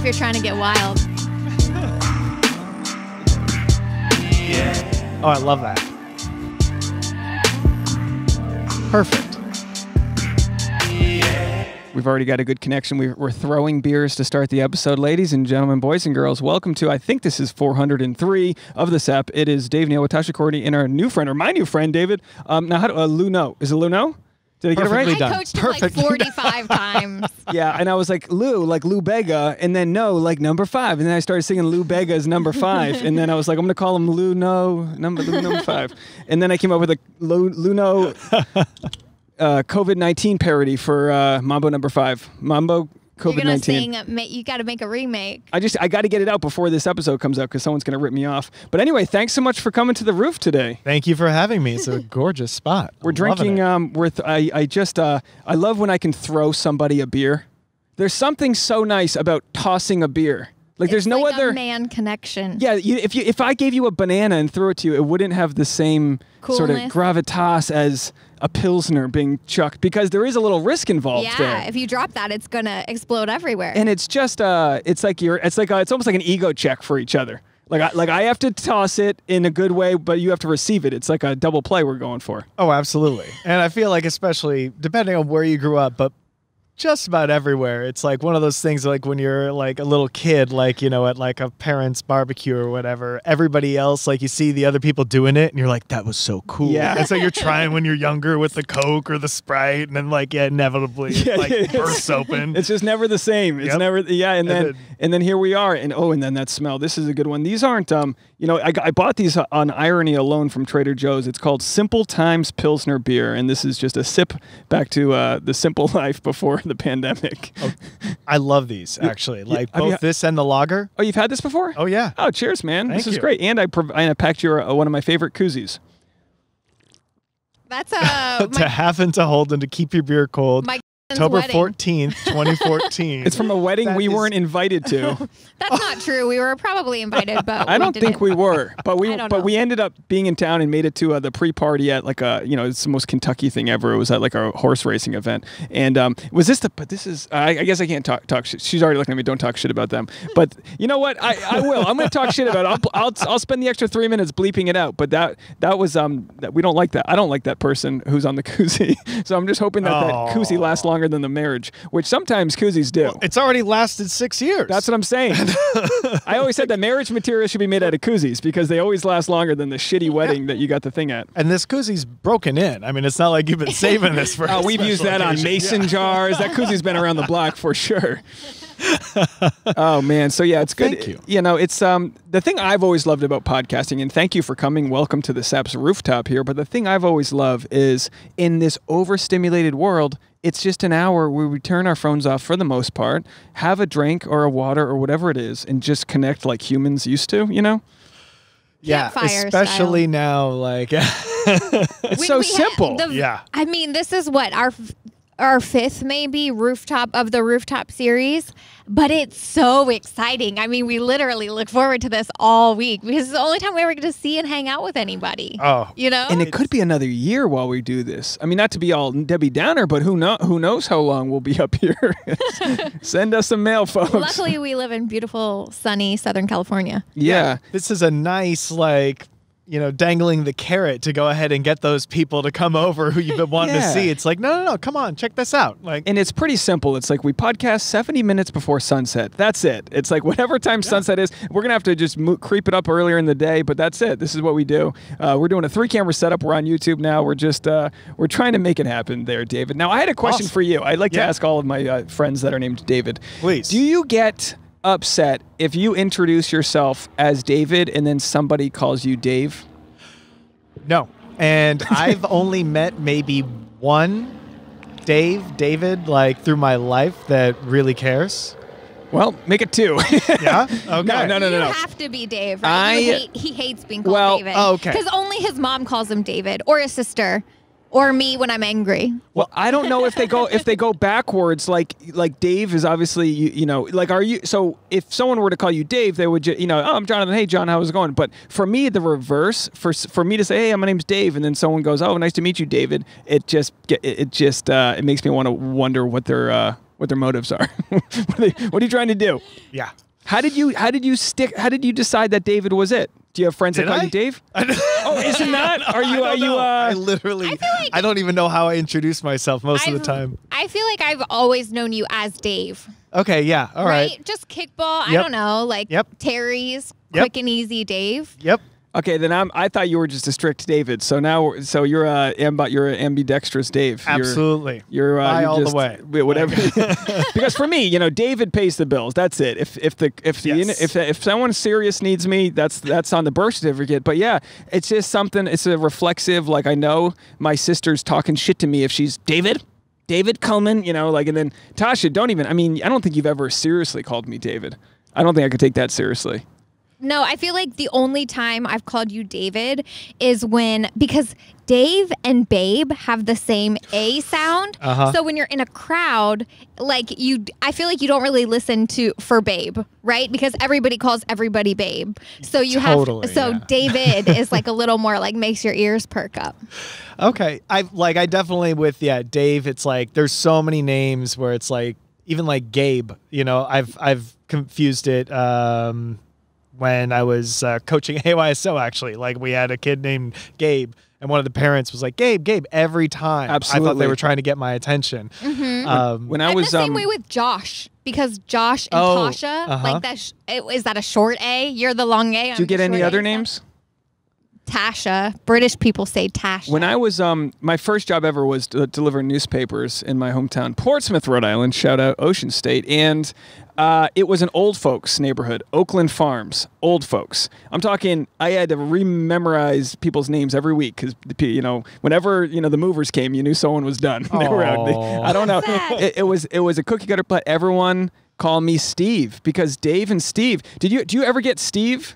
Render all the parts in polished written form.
if you're trying to get wild. Oh, I love that. Perfect. We've already got a good connection. We're throwing beers to start the episode. Ladies and gentlemen, boys and girls, welcome to, I think this is 403 of the SAP. It is Dave, Neal with Tasha, Courtney, and our new friend, or my new friend, David. Now, how do Loughnot? Is it Loughnot? Did I get it right? I coached him like 45 times. Yeah, and I was like, like Lou Bega, and then no, like number 5. And then I started singing Lou Bega's number 5. And then I was like, I'm going to call him Lou number 5. And then I came up with a Loughnot COVID-19 parody for Mambo number 5. Mambo COVID-19. You got to make a remake. I got to get it out before this episode comes out because someone's going to rip me off. But anyway, thanks so much for coming to the roof today. Thank you for having me. It's a gorgeous spot. We're drinking. I love when I can throw somebody a beer. There's something so nice about tossing a beer. Like there's no other a man connection. Yeah, if I gave you a banana and threw it to you, it wouldn't have the same sort of gravitas as a Pilsner being chucked because there is a little risk involved there. Yeah, if you drop that, it's gonna explode everywhere. And it's just it's almost like an ego check for each other. Like I have to toss it in a good way, but you have to receive it. It's like a double play we're going for. Oh, absolutely. And I feel like especially depending on where you grew up, but just about everywhere. It's like one of those things like when you're like a little kid, like, at like a parent's barbecue or whatever, everybody else, like you see the other people doing it and you're like, that was so cool. Yeah. And so you're trying when you're younger with the Coke or the Sprite and then like, inevitably it bursts open. It's just never the same. It's never, and then here we are. And then that smell, this is a good one. These aren't, I bought these on irony alone from Trader Joe's. It's called Simple Times Pilsner Beer. And this is just a sip back to the simple life before the pandemic. Oh, I love these actually, like both this and the lager. Oh, you've had this before? Oh yeah. Oh, cheers, man. Thank this is you. great. And I packed you one of my favorite koozies. That's to have and to hold and to keep your beer cold. October 14th, 2014. It's from a wedding we weren't invited to. That's not true. We were probably invited, but I don't think we were. But we ended up being in town and made it to the pre-party at like it's the most Kentucky thing ever. It was at like a horse racing event. And was this I guess I can't talk shit. She's already looking at me. Don't talk shit about them. But you know what? I will. I'm going to talk shit about it. I'll spend the extra 3 minutes bleeping it out. But that was we don't like that. I don't like that person who's on the koozie. So I'm just hoping that koozie lasts longer than the marriage, which sometimes koozies do. Well, it's already lasted 6 years. That's what I'm saying. I always said that marriage material should be made out of koozies because they always last longer than the shitty wedding that you got the thing at. And this koozie's broken in. I mean, it's not like you've been saving this for we've used that on mason jars. That koozie's been around the block for sure. Oh man, so yeah, it's good. Thank you. It's the thing I've always loved about podcasting, and thank you for coming. Welcome to the SAP's rooftop here. But the thing I've always loved is in this overstimulated world, it's just an hour where we turn our phones off for the most part, have a drink or a water or whatever it is, and just connect like humans used to, Yeah, especially now, like it's so simple. I mean, this is what our fifth maybe rooftop series, but it's so exciting. I mean, we literally look forward to this all week because it's the only time we ever get to see and hang out with anybody. Oh, and it could be another year while we do this. I mean, not to be all Debbie Downer, but who knows how long we'll be up here. Send us some mail, folks. Luckily, we live in beautiful, sunny Southern California. Yeah. This is a nice, dangling the carrot to go ahead and get those people to come over who you've been wanting to see. It's like, no, come on, check this out. And it's pretty simple. It's like we podcast 70 minutes before sunset. That's it. It's like whatever time sunset is, we're going to have to just creep it up earlier in the day, but that's it. This is what we do. We're doing a 3-camera setup. We're on YouTube now. We're just, we're trying to make it happen there, David. Now, I had a question for you. I'd like to ask all of my friends that are named David. Please. Do you get upset if you introduce yourself as David and then somebody calls you Dave? No. And I've only met maybe one David, like through my life that really cares. Well, make it 2. Yeah? Okay. No. You have to be Dave, right? He hates being called David. Oh, okay. Because only his mom calls him David, or his sister. Or me when I'm angry. Well, I don't know if they go backwards. Like Dave is obviously are you? So if someone were to call you Dave, they would I'm Jonathan. Hey John, how's it going? But for me, the reverse. For me to say, hey, my name's Dave, and then someone goes, oh, nice to meet you, David. It makes me want to wonder what their what their motives are. What are you trying to do? Yeah. How did you decide that David was it? Do you have friends that call you Dave? Oh, isn't that? I literally, I don't even know how I introduce myself most of the time. I feel like I've always known you as Dave. Okay, yeah, all right. Just kickball, I don't know, like Terry's quick and easy Dave. Yep. Okay, then I thought you were just a strict David. So now, you're an ambidextrous Dave. Absolutely. You're all the way. Whatever. Because for me, David pays the bills. That's it. If someone serious needs me, that's on the birth certificate. But yeah, it's just something. It's a reflexive. Like I know my sister's talking shit to me if she's David Cullman. And then Tasha. I don't think you've ever seriously called me David. I don't think I could take that seriously. No, I feel like the only time I've called you David is because Dave and Babe have the same A sound. So when you're in a crowd, I feel like you don't really listen for Babe, right? Because everybody calls everybody Babe. So David is like a little more like makes your ears perk up. Okay. I definitely with Dave, it's like there's so many names where it's like even like Gabe, I've confused it when I was coaching AYSO, actually. Like, we had a kid named Gabe, and one of the parents was like, Gabe, every time. Absolutely. I thought they were trying to get my attention. Mm-hmm. When I was the same way with Josh, because Josh and Tasha, is that a short A? You're the long A. Do you get any other names? Tasha. British people say Tasha. When I was, my first job ever was to deliver newspapers in my hometown, Portsmouth, Rhode Island, shout out Ocean State, and it was an old folks neighborhood, Oakland Farms, old folks. I'm talking, I had to rememorize people's names every week because, whenever, the movers came, you knew someone was done. They were out. I don't know. It was a cookie cutter, but everyone called me Steve because Dave and Steve. Do you ever get Steve?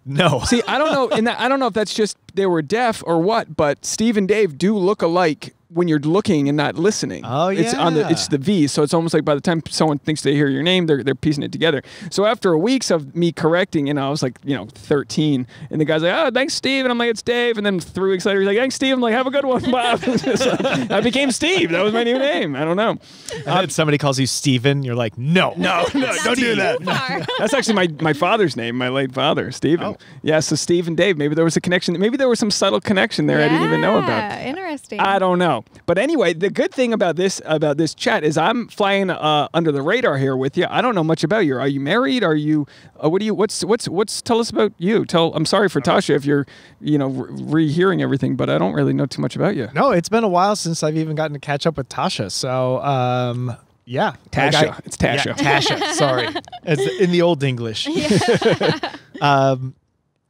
No. See, I don't know. I don't know if that's just they were deaf or what, but Steve and Dave do look alike when you're looking and not listening. Oh yeah. It's the V, so it's almost like by the time someone thinks they hear your name, they're piecing it together. So after weeks of me correcting, I was like, 13, and the guy's like, "Oh, thanks, Steve," and I'm like, "It's Dave," and then 3 weeks later, he's like, "Thanks, Steve." I'm like, "Have a good one, Bob." I became Steve. That was my new name. I don't know. And somebody calls you Steven, you're like, no, don't do that. That's actually my father's name, my late father, Steven. Oh. Yeah, so Steve and Dave. Maybe there was a connection. Maybe there was some subtle connection there I didn't even know about. Interesting. I don't know. But anyway, the good thing about this chat is I'm flying under the radar here with you. I don't know much about you. Are you married? Are you? What's? Tell us about you. I'm sorry for Tasha if you're, rehearing everything, but I don't really know too much about you. No, it's been a while since I've even gotten to catch up with Tasha. So, yeah, Tasha. It's Tasha. Yeah, Tasha. Sorry, as in the old English.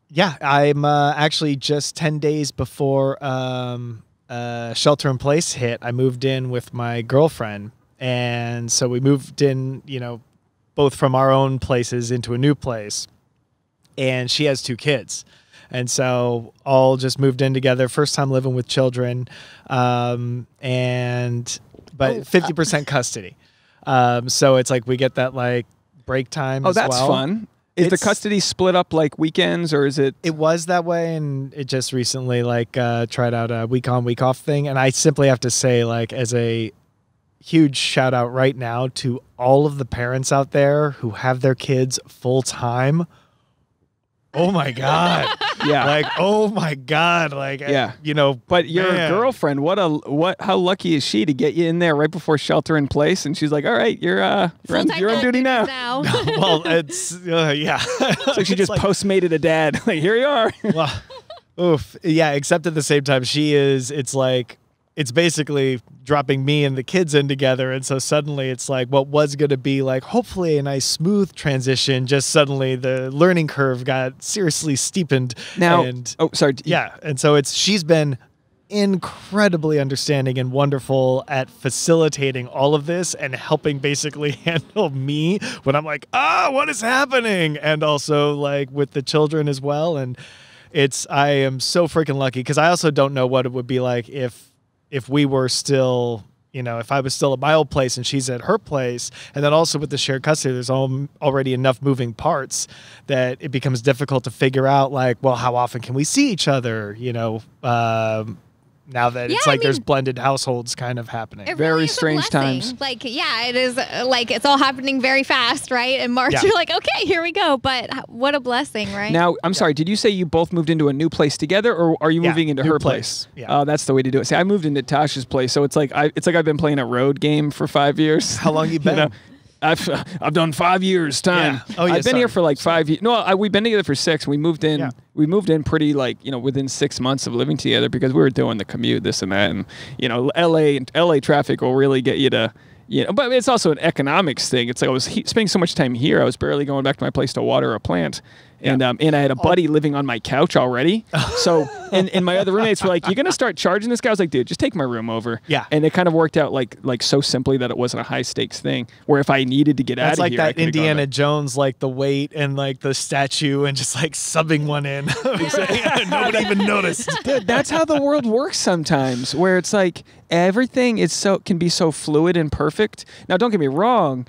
Yeah, I'm actually just 10 days before shelter in place hit. I moved in with my girlfriend, and so we moved in, both from our own places into a new place, and she has 2 kids. And so all just moved in together, first time living with children, but 50% custody. So it's like we get that like break time as well. Oh, that's fun. Is the custody split up like weekends, or is it? It was that way, and it just recently tried out a week on, week off thing. And I simply have to say, as a huge shout out right now to all of the parents out there who have their kids full time. Oh my God. Yeah. Oh my God. Yeah. But your girlfriend, how lucky is she to get you in there right before shelter in place? And she's like, all right, you're on duty now. Well, it's, yeah. So she just postmated a dad. Like, here you are. Well, oof. Yeah. Except at the same time, it's basically dropping me and the kids in together. And so suddenly it's like what was going to be hopefully a nice smooth transition. Just suddenly the learning curve got seriously steepened. Now, sorry. Yeah. And so she's been incredibly understanding and wonderful at facilitating all of this and helping basically handle me when I'm like, what is happening? And also with the children as well. And I am so freaking lucky because I also don't know what it would be like if we were still, if I was still at my old place and she's at her place, and then also with the shared custody, there's already enough moving parts that it becomes difficult to figure out how often can we see each other, now that it's like there's blended households kind of happening. It Very really is a strange blessing. times. Like, yeah, it is like it's all happening very fast, right? In March, you're like, okay, here we go. But what a blessing, right? Now, I'm sorry, did you say you both moved into a new place together, or are you moving into new her place? Yeah. That's the way to do it. See, I moved into Tasha's place, so it's like I've been playing a road game for 5 years. How long you been? You know? I've done 5 years time. Yeah. Oh, yeah, I've been here for like 5 years. No, we've been together for 6. We moved in. Yeah. We moved in pretty within 6 months of living together because we were doing the commute, this and that, and LA traffic will really get you to. But it's also an economics thing. It's like I was spending so much time here, I was barely going back to my place to water a plant. And I had a buddy living on my couch already. So, and my other roommates were like, "You're gonna start charging this guy?" I was like, "Dude, just take my room over." Yeah. And it kind of worked out like so simply that it wasn't a high stakes thing. Where if I needed to get out of like here, that Indiana Jones, like the weight and like the statue, and just like subbing one in. Nobody even noticed. Dude, that's how the world works sometimes. Where it's like everything can be so fluid and perfect. Now, don't get me wrong.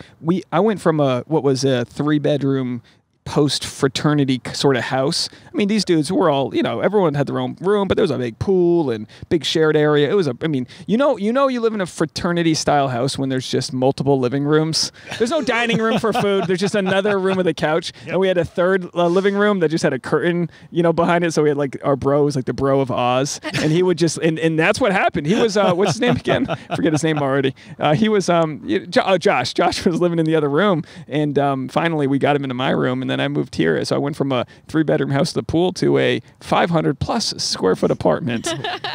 I went from a 3-bedroom post-fraternity sort of house. I mean, these dudes were all, everyone had their own room, but there was a big pool and big shared area. It was you live in a fraternity-style house when there's just multiple living rooms. There's no dining room for food. There's just another room with a couch. Yep. And we had a third living room that just had a curtain, behind it. So we had like our bro was like the bro of Oz. And he would just, and that's what happened. He was, what's his name again? Forget his name already. He was, Josh. Josh was living in the other room. And finally we got him into my room. And then I moved here. So I went from a 3-bedroom house with a pool to a 500+ square foot apartment.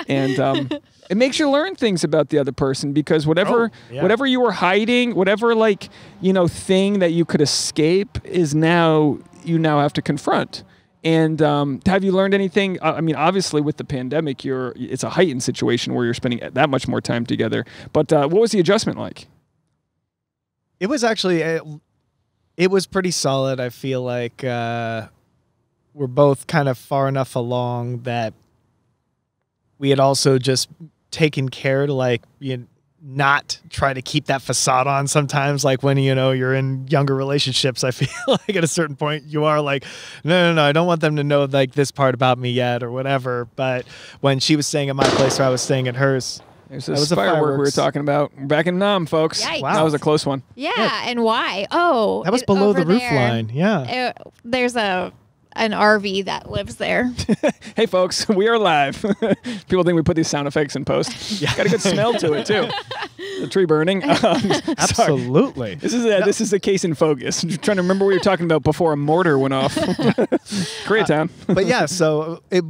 And it makes you learn things about the other person because whatever you were hiding, whatever thing that you could escape is now you have to confront. And have you learned anything? I mean, obviously with the pandemic, it's a heightened situation where you're spending that much more time together. But what was the adjustment like? It was actually... It was pretty solid. I feel like we're both kind of far enough along that we had also just taken care to not try to keep that facade on sometimes. Like when, you're in younger relationships, I feel like at a certain point you are like, no, I don't want them to know like this part about me yet or whatever. But when she was staying at my place or I was staying at hers, there's this firework we were talking about. We're back in Nam, folks. Yikes. Wow. That was a close one. Yeah, and why? Oh, that was below the roof line. Yeah. There's an RV that lives there. Hey, folks, we are live. People think we put these sound effects in post. Yeah. Got a good smell to it, too. The tree burning. Absolutely. This is the case in focus. I'm trying to remember what you were talking about before a mortar went off. Koreatown. But yeah, so it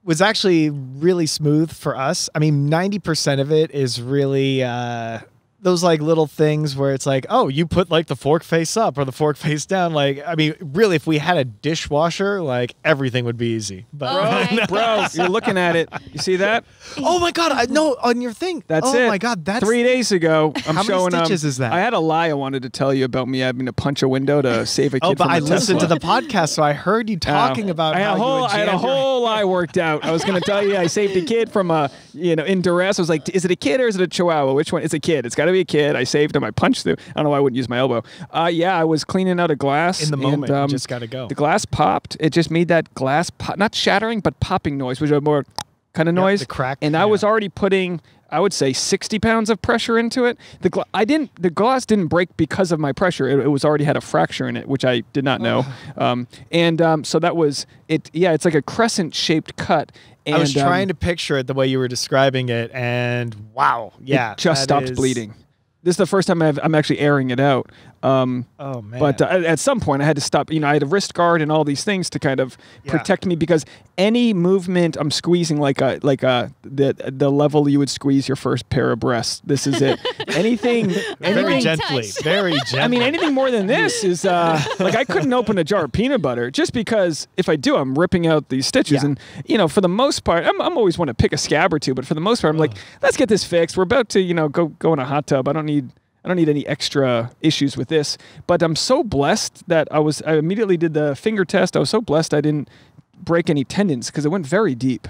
was actually really smooth for us. I mean, 90% of it is really those like little things where it's like, oh, you put like the fork face up or the fork face down. Like, I mean, really, if we had a dishwasher, like everything would be easy. But bro, you're looking at it. You see that? Oh my God! I know on your thing. That's it. Oh my God! That's 3 days ago. I'm how showing. How many stitches is that? I had a lie I wanted to tell you about me having to punch a window to save a kid. Oh, but from I a listened Tesla. to the podcast, so I heard you talking about. I had a whole lie worked out. I was going to tell you I saved a kid from in duress. I was like, is it a kid or is it a chihuahua? Which one? It's a kid. It's got to be a kid. I saved him. I punched through. I don't know why I wouldn't use my elbow. I was cleaning out a glass. In the moment, you just got to go. The glass popped. It just made that glass not shattering, but popping noise, which was more kind of noise. The crack. And I was already putting, I would say, 60 pounds of pressure into it. The glass didn't break because of my pressure. It was already had a fracture in it, which I did not know. So that was it. Yeah, it's like a crescent-shaped cut. And, I was trying to picture it the way you were describing it, and wow, yeah, it just stopped bleeding. This is the first time I'm actually airing it out. Oh man! But at some point I had to stop. I had a wrist guard and all these things to kind of protect me because any movement I'm squeezing like the level you would squeeze your first pair of breasts. This is it. Anything very gently. I mean, anything more than this is like I couldn't open a jar of peanut butter just because if I do, I'm ripping out these stitches. And for the most part, I'm always want to pick a scab or two, but for the most part, I'm like, let's get this fixed. We're about to go in a hot tub. I don't need any extra issues with this, but I'm so blessed that I immediately did the finger test. I was so blessed I didn't break any tendons because it went very deep.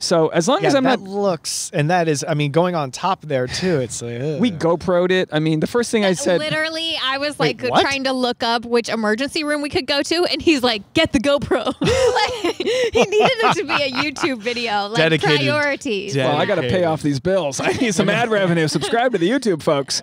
So as long as I'm that not looks, and that is, I mean, going on top there too. It's like we GoPro'd it. I mean, the first thing I said. Literally, I was like what? trying to look up which emergency room we could go to, and he's like, "Get the GoPro." Like, he needed it to be a YouTube video. Like Dedicated. Priorities. Well, I got to pay off these bills. I need some ad revenue. Subscribe to the YouTube, folks.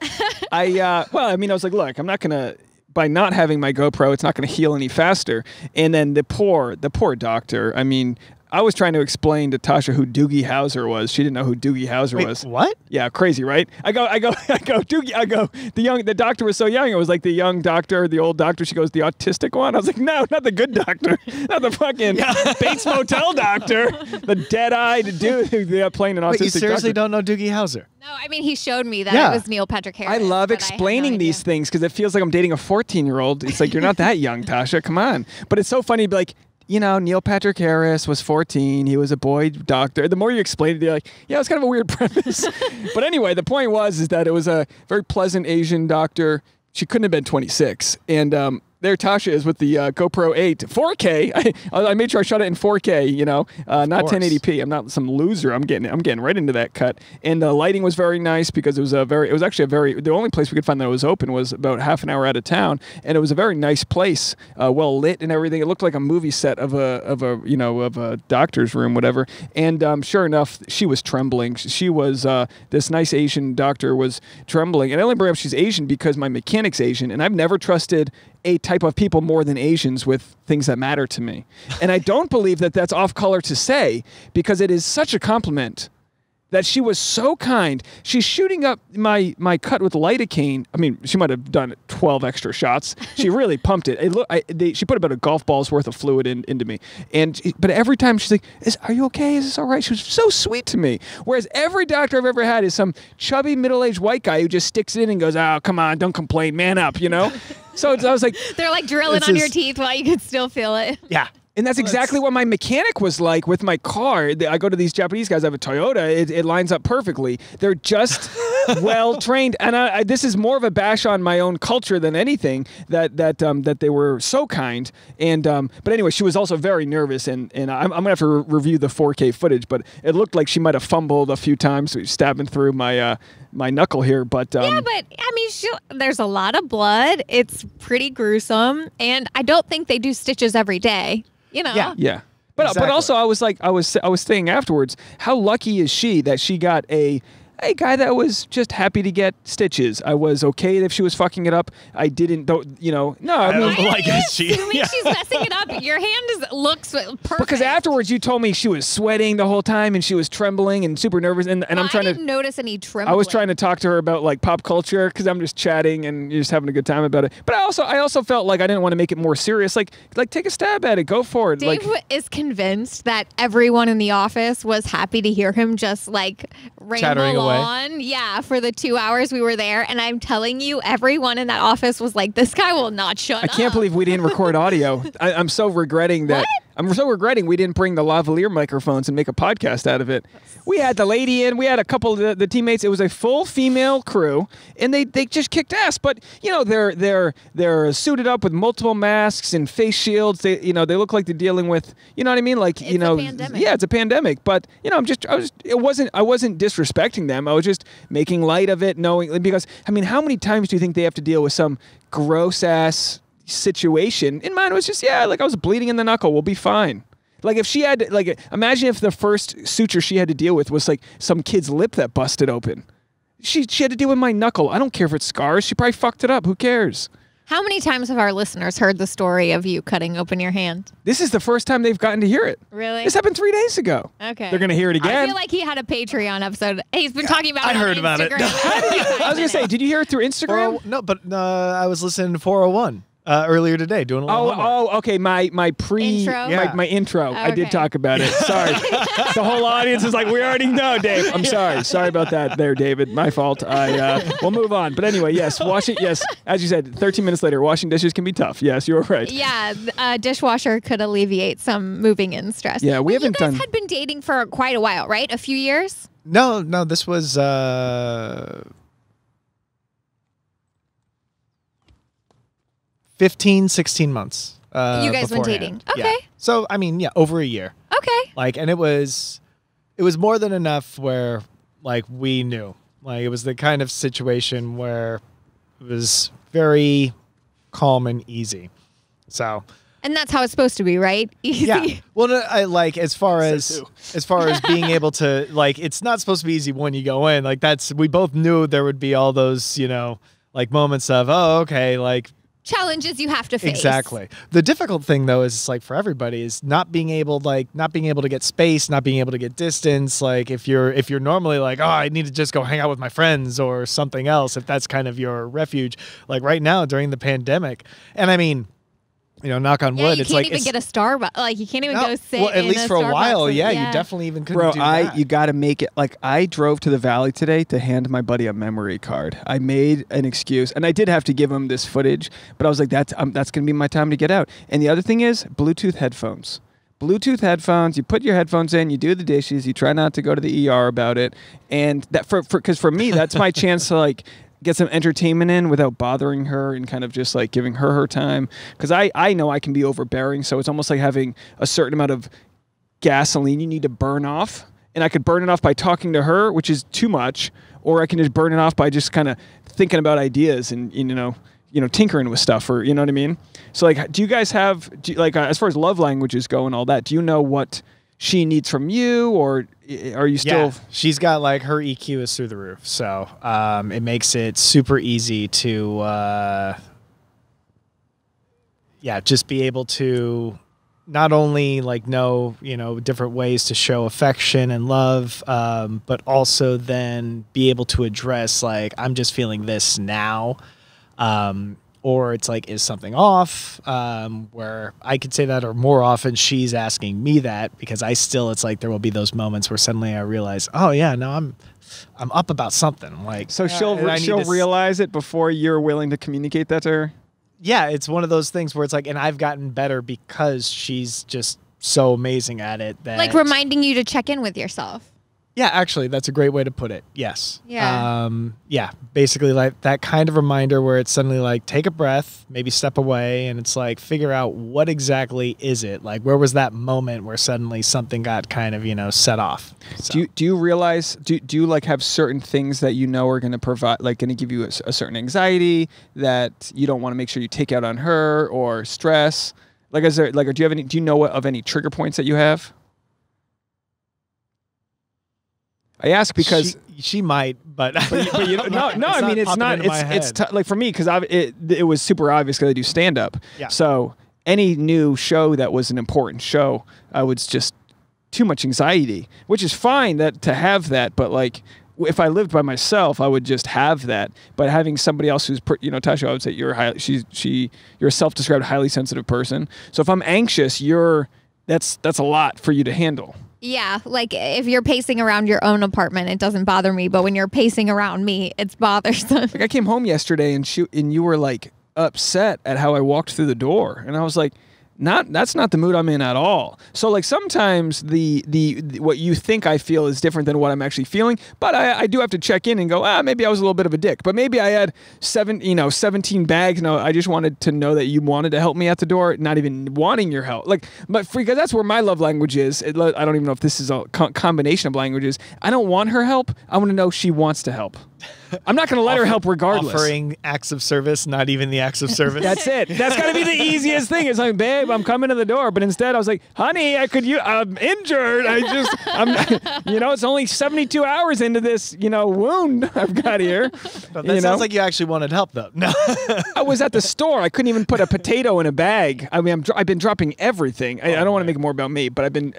Well, I mean, I was like, look, I'm not gonna. By not having my GoPro, it's not going to heal any faster. And then the poor doctor. I mean, I was trying to explain to Tasha who Doogie Howser was. She didn't know who Doogie Howser was. What? Yeah, crazy, right? I go, Doogie, the doctor was so young. It was like the young doctor, the old doctor. She goes, the autistic one? I was like, no, not the good doctor. Not the fucking Bates Motel doctor. The dead-eyed dude playing an autistic doctor. You seriously don't know Doogie Howser? No, I mean, he showed me that it was Neal Patrick Harris. I love explaining these things because it feels like I'm dating a 14-year-old. It's like, you're not that young, Tasha. Come on. But it's so funny to be like, you know, Neal Patrick Harris was 14. He was a boy doctor. The more you explain it, you're like, yeah, it's kind of a weird premise. But anyway, the point was that it was a very pleasant Asian doctor. She couldn't have been 26. And there Tasha is with the GoPro 8 4K. I made sure I shot it in 4K, you know, not 1080p. I'm not some loser. I'm getting right into that cut. And the lighting was very nice because it was the only place we could find that was open was about half an hour out of town, and it was a very nice place, well lit and everything. It looked like a movie set of a doctor's room, whatever. And sure enough, she was trembling. She was this nice Asian doctor was trembling, and I only bring up she's Asian because my mechanic's Asian, and I've never trusted a type of people more than Asians with things that matter to me. And I don't believe that that's off color to say because it is such a compliment that she was so kind. She's shooting up my cut with lidocaine. I mean, she might have done 12 extra shots. She really pumped it. She put about a golf ball's worth of fluid into me. But every time she's like, are you okay? Is this all right? She was so sweet to me. Whereas every doctor I've ever had is some chubby middle-aged white guy who just sticks it in and goes, oh, come on, don't complain, man up, you know? So I was like... They're like drilling on your teeth while you can still feel it. Yeah. And that's exactly what my mechanic was like with my car. I go to these Japanese guys. I have a Toyota. It lines up perfectly. They're just well trained. And this is more of a bash on my own culture than anything. That they were so kind. And but anyway, she was also very nervous. And I'm gonna have to review the 4K footage. But it looked like she might have fumbled a few times, stabbing through my my knuckle here. But yeah, but I mean, there's a lot of blood. It's pretty gruesome, and I don't think they do stitches every day. You know. Yeah. But Exactly. but also I was saying afterwards, how lucky is she that she got a guy that was just happy to get stitches. I was okay if she was fucking it up. I didn't, you know. No, I mean, like she's messing it up. Your hand looks perfect. Because afterwards you told me she was sweating the whole time and she was trembling and super nervous. And I'm trying I didn't notice any trembling. I was trying to talk to her about like pop culture because I'm just chatting and you're just having a good time about it. But I also felt like I didn't want to make it more serious. Like take a stab at it. Go for it. Dave is convinced that everyone in the office was happy to hear him just like ramble on. Yeah, for the 2 hours we were there. And I'm telling you, everyone in that office was like, this guy will not shut up. I can't believe we didn't record audio. I'm so regretting that. What? I'm so regretting we didn't bring the lavalier microphones and make a podcast out of it. We had the lady in. We had a couple of the teammates. It was a full female crew, and they just kicked ass. But you know they're suited up with multiple masks and face shields. They look like they're dealing with you know what I mean like it's a pandemic. Yeah, it's a pandemic. But you know I wasn't disrespecting them. I was just making light of it, knowing because I mean how many times do you think they have to deal with some gross ass situation? In mine it was just like I was bleeding in the knuckle. We'll be fine. Like if she had imagine if the first suture she had to deal with was like some kid's lip that busted open. She had to deal with my knuckle. I don't care if it's scars. She probably fucked it up. Who cares? How many times have our listeners heard the story of you cutting open your hand? This is the first time they've gotten to hear it. Really? This happened 3 days ago. Okay. They're going to hear it again. I feel like he had a Patreon episode. He's been talking about it on heard about it. Instagram. I was going to say, did you hear it through Instagram? No, but I was listening to 401 earlier today, doing a little homework. Okay. My Intro? my intro. I did Okay. talk about it. Sorry. The whole audience is like, we already know, Dave. I'm sorry. Sorry about that there, David. My fault. We'll move on. But anyway, yes, yes, as you said, 13 minutes later, washing dishes can be tough. Yes, you were right. Yeah, a dishwasher could alleviate some moving in stress. Yeah, we haven't you guys done... had been dating for quite a while, right? A few years? No, this was 15, 16 months. You guys been beforehand. dating. Okay. Yeah. So, I mean, over a year. Okay. And it was it was more than enough where like we knew. Like it was the kind of situation where it was very calm and easy. So. And that's how it's supposed to be, right? Easy. Yeah. Well, I like as far as being able to like, it's not supposed to be easy when you go in. Like we both knew there would be all those, you know, like moments of, oh, okay, like challenges you have to face. Exactly. The difficult thing though is it's like for everybody is not being able to get space, not being able to get distance. Like if you're normally like, oh, I need to just go hang out with my friends or something else, if that's kind of your refuge. Like right now during the pandemic, and I mean, you know, knock on wood. It's like you can't even get a Starbucks. Like you can't even go sit. Well, at least for a while, yeah, you definitely even couldn't do that. You got to make it. Like I drove to the Valley today to hand my buddy a memory card. I made an excuse, and I did have to give him this footage, but I was like, that's gonna be my time to get out. And the other thing is Bluetooth headphones. Bluetooth headphones. You put your headphones in. You do the dishes. You try not to go to the ER about it. And that because for me, that's my chance to like. Get some entertainment in without bothering her and kind of just like giving her time. Because I know I can be overbearing, so it's almost like having a certain amount of gasoline you need to burn off. And I could burn it off by talking to her, which is too much, or I can just burn it off by just kind of thinking about ideas and you know tinkering with stuff, or you know what I mean. So like, do you guys have as far as love languages go and all that? Do you know what she needs from you, or are you still? Yeah, she's got like her EQ is through the roof, so it makes it super easy to just be able to not only like know different ways to show affection and love, but also then be able to address like, I'm just feeling this now. Or it's like, is something off? Where I could say that, or more often she's asking me that, because it's like there will be those moments where suddenly I realize, oh yeah, no, I'm up about something. Like, so she'll realize it before you're willing to communicate that to her. Yeah, it's one of those things where it's like, and I've gotten better because she's just so amazing at it. That like reminding you to check in with yourself. Yeah, actually, that's a great way to put it. Yes. Yeah. Basically like that kind of reminder where it's suddenly like, take a breath, maybe step away, and it's like, figure out what exactly is it? Like, where was that moment where suddenly something got kind of, set off? So. Do you realize, do you like have certain things that you know are going to provide, like going to give you a certain anxiety that you don't want to make sure you take out on her, or stress? Like, is there, like, do you know of any trigger points that you have? I ask because she might, but you know, no. I mean, it's not. It's like for me, because it was super obvious because I do stand up. Yeah. So any new show that was an important show, I was just too much anxiety, which is fine to have that. But like, if I lived by myself, I would just have that. But having somebody else who's, Tasha, I would say you're a self-described highly sensitive person. So if I'm anxious, that's a lot for you to handle. Yeah, like if you're pacing around your own apartment, it doesn't bother me. But when you're pacing around me, it's bothersome. Like I came home yesterday and you were like upset at how I walked through the door, and I was like, that's not the mood I'm in at all. So like sometimes the what you think I feel is different than what I'm actually feeling. But I do have to check in and go, maybe I was a little bit of a dick. But maybe I had 17 bags. No, I just wanted to know that you wanted to help me at the door, not even wanting your help. Like, but because that's where my love language is. I don't even know if this is a combination of languages. I don't want her help. I want to know she wants to help. I'm not going to let her help regardless. Offering acts of service, not even the acts of service. That's it. That's got to be the easiest thing. It's like, babe, I'm coming to the door. But instead I was like, honey, I'm injured. It's only 72 hours into this, wound I've got here. But that sounds like you actually wanted help though. No. I was at the store. I couldn't even put a potato in a bag. I mean, I've been dropping everything. I don't want to make it more about me, but I've been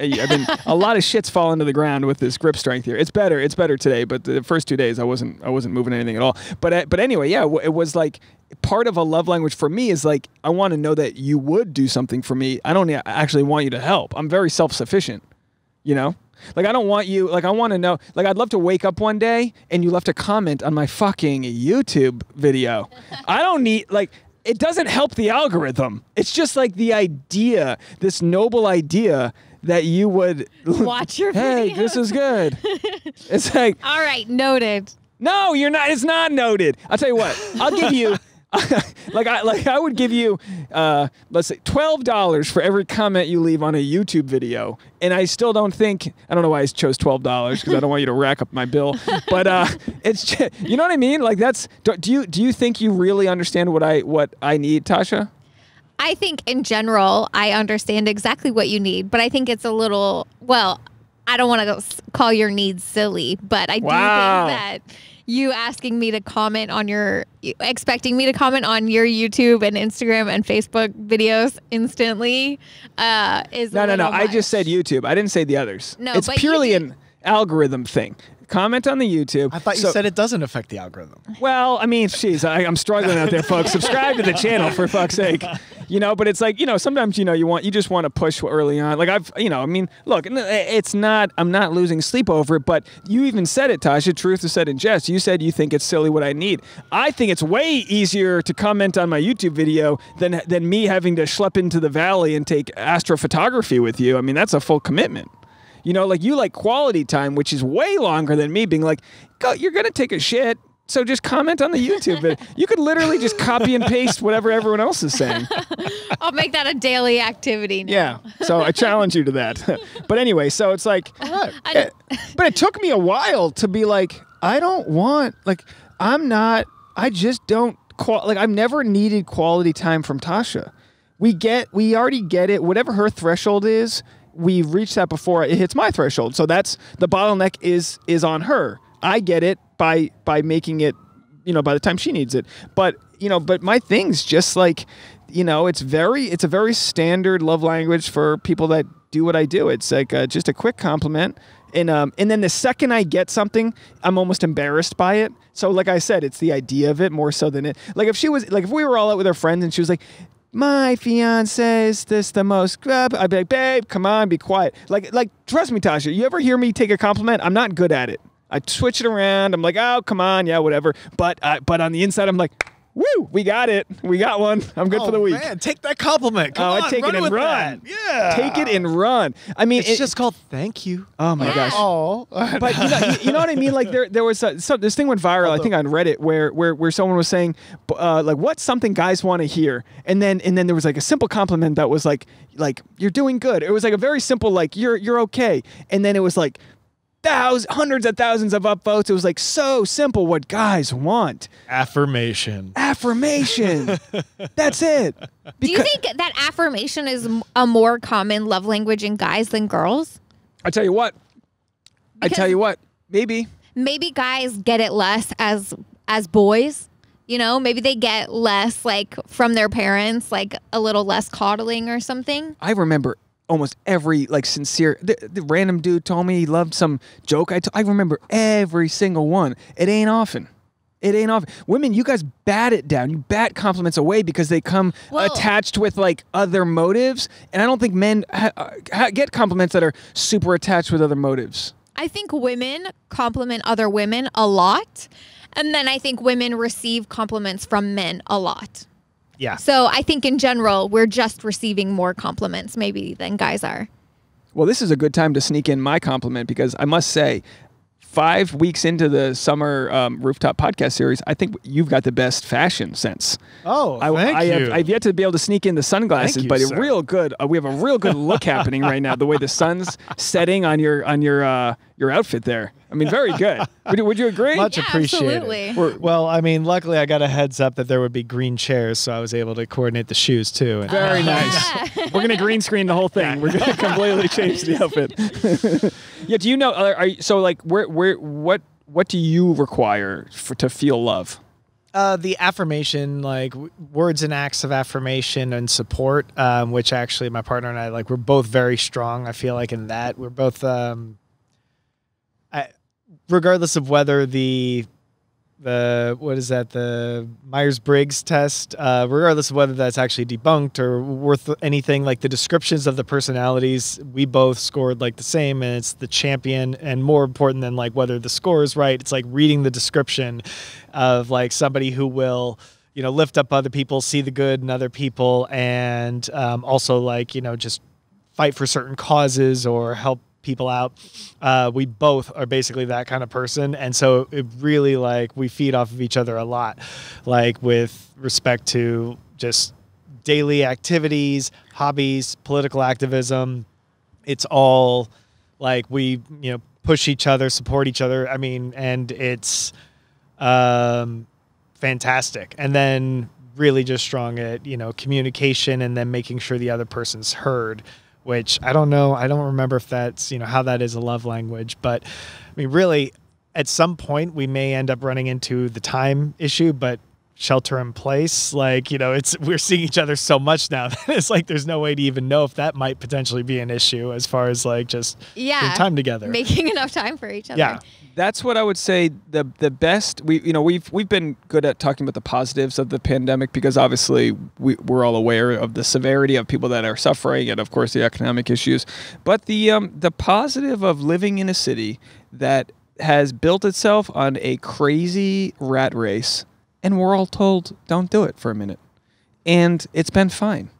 a lot of shit's fallen to the ground with this grip strength here. It's better today, but the first 2 days I wasn't moving anything at all. But anyway, yeah, it was like part of a love language for me is like, I want to know that you would do something for me. I don't actually want you to help. I'm very self-sufficient, Like, I don't want you, like, I want to know, like, I'd love to wake up one day and you left a comment on my fucking YouTube video. I don't need, like, it doesn't help the algorithm. It's just like the idea, this noble idea that you would watch your video. Hey, this is good. It's like, all right, noted. No, you're not. It's not noted. I'll tell you what. I'll give you I would give you, let's say $12 for every comment you leave on a YouTube video, and I still don't think, I don't know why I chose $12 because I don't want you to rack up my bill, but it's just, you know what I mean? Like do you think you really understand what I need, Tasha? I think in general I understand exactly what you need, but I think it's a little, well, I don't want to call your needs silly, but I do think that you asking me to comment on expecting me to comment on your YouTube and Instagram and Facebook videos instantly is no. much. I just said YouTube. I didn't say the others. No, it's purely an algorithm thing. Comment on the YouTube. I thought you said it doesn't affect the algorithm. Well, I mean, geez, I'm struggling out there, folks. Subscribe to the channel for fuck's sake. But it's like, sometimes, you just want to push early on. Like I mean, look, I'm not losing sleep over it, but you even said it, Tasha. Truth is said in jest. You said you think it's silly what I need. I think it's way easier to comment on my YouTube video than me having to schlep into the valley and take astrophotography with you. I mean, that's a full commitment. Like you like quality time, which is way longer than me being like, you're going to take a shit. So just comment on the YouTube video. You could literally just copy and paste whatever everyone else is saying. I'll make that a daily activity now. Yeah. So I challenge you to that. But anyway, so it's like, but it took me a while to be like, I don't want, like, I just don't, I've never needed quality time from Tasha. We already get it. Whatever her threshold is, we've reached that before it hits my threshold. So that's the bottleneck is on her. I get it by making it, by the time she needs it. But my thing's just like, it's a very standard love language for people that do what I do. It's like just a quick compliment. And then the second I get something, I'm almost embarrassed by it. So like I said, it's the idea of it more so than it. Like if if we were all out with our friends and she was like, my fiance is this the most, I'd be like, babe, come on, be quiet. Like, trust me, Tasha, you ever hear me take a compliment? I'm not good at it. I switch it around. I'm like, oh, come on. Yeah, whatever. But on the inside, I'm like, woo, we got it. We got one. I'm good for the week. Man, take that compliment. Come on, take run it and with run. That. Yeah. Take it and run. I mean, it's just called thank you. Oh my gosh. Oh. But you know what I mean? Like there was this thing went viral, I think on Reddit, where someone was saying, like, what's something guys want to hear? And then there was like a simple compliment that was like you're doing good. It was like a very simple, like you're okay. And then it was like hundreds of thousands of upvotes. It was like so simple what guys want. Affirmation. That's it. Do you think that affirmation is a more common love language in guys than girls? I tell you what. Maybe guys get it less as boys. Maybe they get less like from their parents, like a little less coddling or something. I remember almost every sincere the random dude told me he loved some joke. I remember every single one. It ain't often. Women, you guys bat it down. You bat compliments away because they come attached with like other motives. And I don't think men get compliments that are super attached with other motives. I think women compliment other women a lot. And then I think women receive compliments from men a lot. Yeah. So I think in general, we're just receiving more compliments maybe than guys are. Well, this is a good time to sneak in my compliment because I must say, 5 weeks into the summer rooftop podcast series, I think you've got the best fashion sense. Oh, thank you. I've yet to be able to sneak in the sunglasses, but it's real good. We have a real good look happening right now. The way the sun's setting on your outfit there. I mean, very good. Would you agree? Much appreciated. Absolutely. Well, I mean, luckily I got a heads up that there would be green chairs, so I was able to coordinate the shoes too. Very nice. We're going to green screen the whole thing. We're going to completely change the outfit. Yeah. Do you know? What do you require to feel love? The affirmation, like words and acts of affirmation and support, which actually my partner and I, like, we're both very strong. I feel like in that we're both, regardless of whether the Myers-Briggs test, regardless of whether that's actually debunked or worth anything, like the descriptions of the personalities, we both scored like the same, and it's the champion. And more important than like whether the score is right, it's like reading the description of like somebody who will, lift up other people, see the good in other people, and also like, just fight for certain causes or help people out. We both are basically that kind of person. And so it really like we feed off of each other a lot, like with respect to just daily activities, hobbies, political activism. It's all like we, push each other, support each other. I mean, and it's fantastic. And then really just strong at, communication and then making sure the other person's heard, which I don't know. I don't remember if that's, how that is a love language, but I mean, really at some point we may end up running into the time issue, but shelter in place, like, we're seeing each other so much now that it's like there's no way to even know if that might potentially be an issue as far as like just spending time together, making enough time for each other. Yeah, that's what I would say. The best we've been good at talking about the positives of the pandemic, because obviously we're all aware of the severity of people that are suffering and of course the economic issues, but the positive of living in a city that has built itself on a crazy rat race. And we're all told, don't do it for a minute. And it's been fine.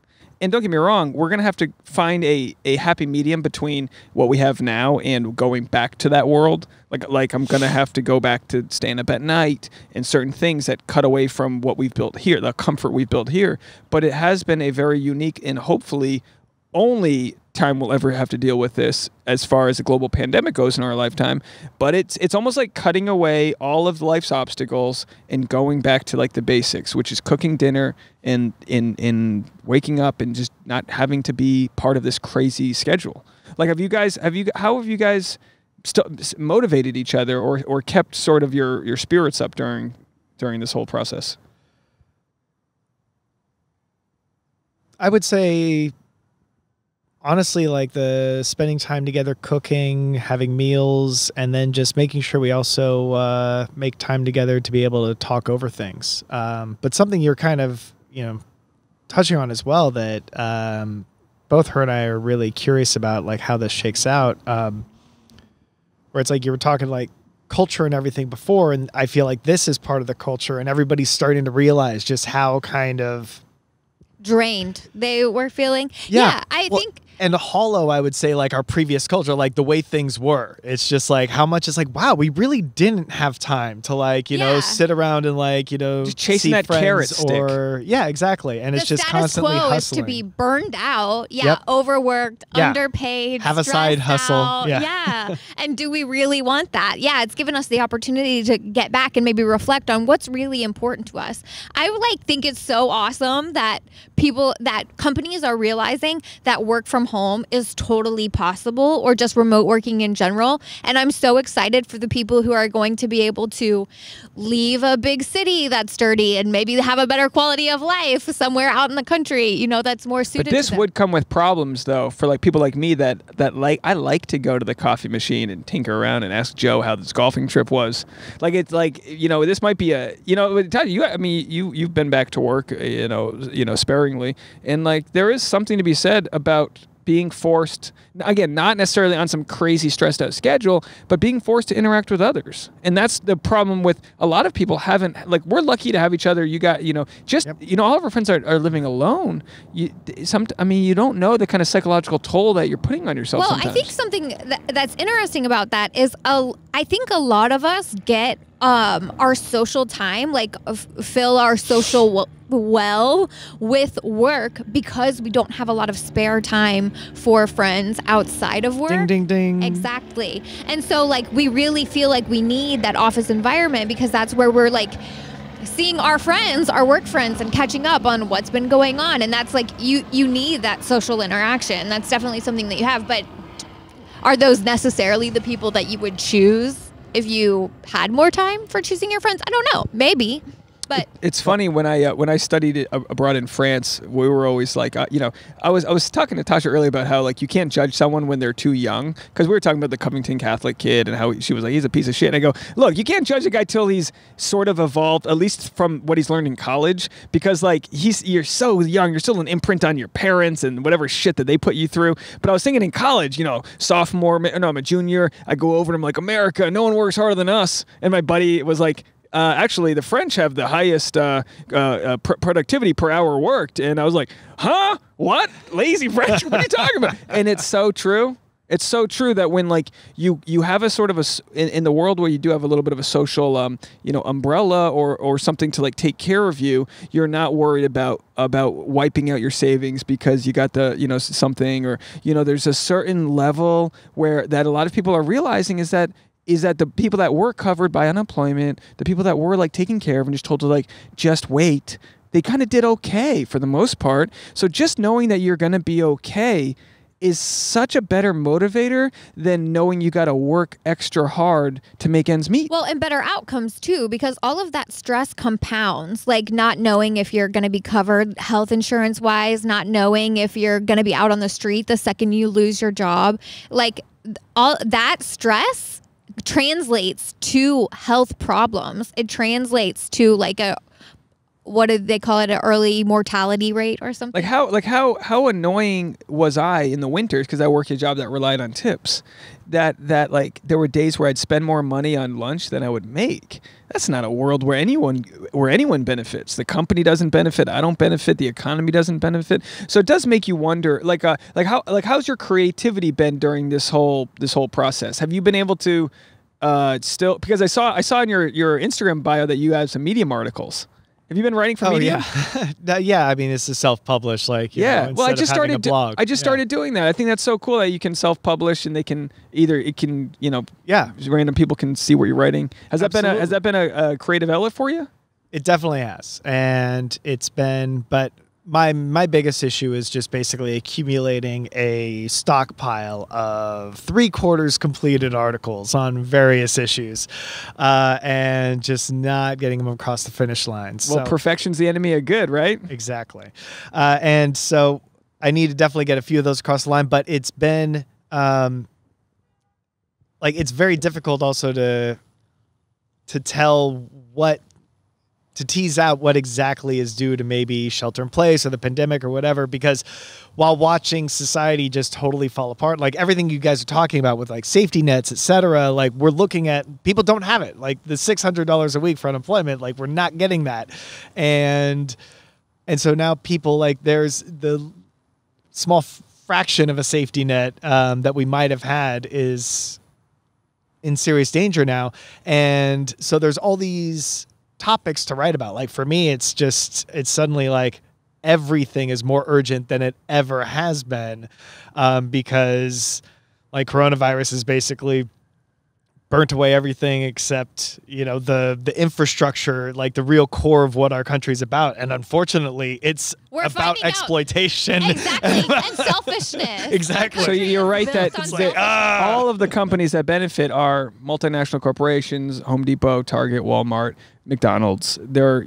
And don't get me wrong, we're going to have to find a happy medium between what we have now and going back to that world. Like I'm going to have to go back to staying up at night and certain things that cut away from what we've built here, the comfort we've built here. But it has been a very unique and hopefully only time we'll ever have to deal with this as far as the global pandemic goes in our lifetime. But it's almost like cutting away all of life's obstacles and going back to like the basics, which is cooking dinner and in waking up and just not having to be part of this crazy schedule. Like, how have you guys motivated each other or kept sort of your spirits up during this whole process? I would say, honestly, like the spending time together, cooking, having meals, and then just making sure we also make time together to be able to talk over things. But something you're kind of, touching on as well that both her and I are really curious about, like how this shakes out, where it's like you were talking like culture and everything before, and I feel like this is part of the culture, and everybody's starting to realize just how kind of drained they were feeling. Yeah, I think. And hollow, I would say, like our previous culture, like the way things were. It's just like how much it's like, wow, we really didn't have time to like, sit around and like, just chasing that carrot stick. Yeah, exactly. And it's just constantly hustling. The status quo is to be burned out, overworked, underpaid, have a side hustle. Out. Yeah. And do we really want that? Yeah, it's given us the opportunity to get back and maybe reflect on what's really important to us. I think it's so awesome that companies are realizing that work from home is totally possible, or just remote working in general. And I'm so excited for the people who are going to be able to leave a big city that's sturdy and maybe have a better quality of life somewhere out in the country, that's more suited to them. But this would come with problems though, for like people like me that I like to go to the coffee machine and tinker around and ask Joe how this golfing trip was. Like, it's like, this might be you've been back to work, sparingly. And like, there is something to be said about being forced, again, not necessarily on some crazy stressed out schedule, but being forced to interact with others. And that's the problem with a lot of people we're lucky to have each other. You got, all of our friends are living alone. You don't know the kind of psychological toll that you're putting on yourself sometimes. I think something that's interesting about that is I think a lot of us get our social time, fill our social well with work because we don't have a lot of spare time for friends outside of work. Ding, ding, ding. Exactly. And so we really feel like we need that office environment because that's where we're seeing our friends, our work friends, and catching up on what's been going on. And that's you need that social interaction. That's definitely something that you have. But are those necessarily the people that you would choose if you had more time for choosing your friends? I don't know. Maybe. But it's funny when I studied abroad in France, we were always I was talking to Tasha earlier about how you can't judge someone when they're too young, because we were talking about the Covington Catholic kid and how she was like, he's a piece of shit. And I go, look, you can't judge a guy till he's sort of evolved, at least from what he's learned in college, because you're so young, you're still an imprint on your parents and whatever shit that they put you through. But I was thinking in college, I'm a junior, I go over and I'm like, America, no one works harder than us. And my buddy was like, actually, the French have the highest productivity per hour worked. And I was like, huh? What? Lazy French? What are you talking about? And it's so true. It's so true that when like you have a sort of in the world where you do have a little bit of a social umbrella or something to like take care of you, you're not worried about wiping out your savings because you got the something, or there's a certain level where that a lot of people are realizing is that the people that were covered by unemployment, the people that were like taken care of and just told to like just wait, they kind of did okay for the most part. So just knowing that you're going to be okay is such a better motivator than knowing you got to work extra hard to make ends meet. Well, and better outcomes too, because all of that stress compounds, like not knowing if you're going to be covered health insurance wise, not knowing if you're going to be out on the street the second you lose your job. Like all that stress translates to health problems. It translates to like what did they call it? An early mortality rate or something? Like how annoying was I in the winters, because I worked a job that relied on tips, that like there were days where I'd spend more money on lunch than I would make. That's not a world where anyone benefits. The company doesn't benefit. I don't benefit. The economy doesn't benefit. So it does make you wonder, how's your creativity been during this whole process? Have you been able to still, because I saw in your Instagram bio that you have some Medium articles. Have you been writing for Medium? Yeah. I mean, this is self-published. Like, well, I just started. I just started doing that. I think that's so cool that you can self-publish, and they can random people can see what you're writing. Has that been a creative outlet for you? It definitely has, and it's been. But my biggest issue is just basically accumulating a stockpile of 3/4 completed articles on various issues, and just not getting them across the finish line. Well, perfection's the enemy of good, right? Exactly. And so I need to definitely get a few of those across the line, but it's been it's very difficult also to tease out what exactly is due to maybe shelter in place or the pandemic or whatever, because while watching society just totally fall apart, like everything you guys are talking about with like safety nets, etc., like we're looking at people don't have it, like the $600 a week for unemployment, like we're not getting that. And so now people, like there's the small fraction of a safety net that we might have had is in serious danger now. And so there's all these topics to write about. Like for me, it's suddenly like everything is more urgent than it ever has been, because like coronavirus has basically burnt away everything except the infrastructure, like the real core of what our country's about. And unfortunately, it's about exploitation. Exactly. And selfishness. Exactly. So you're right that all of the companies that benefit are multinational corporations: Home Depot, Target, Walmart, McDonald's. They're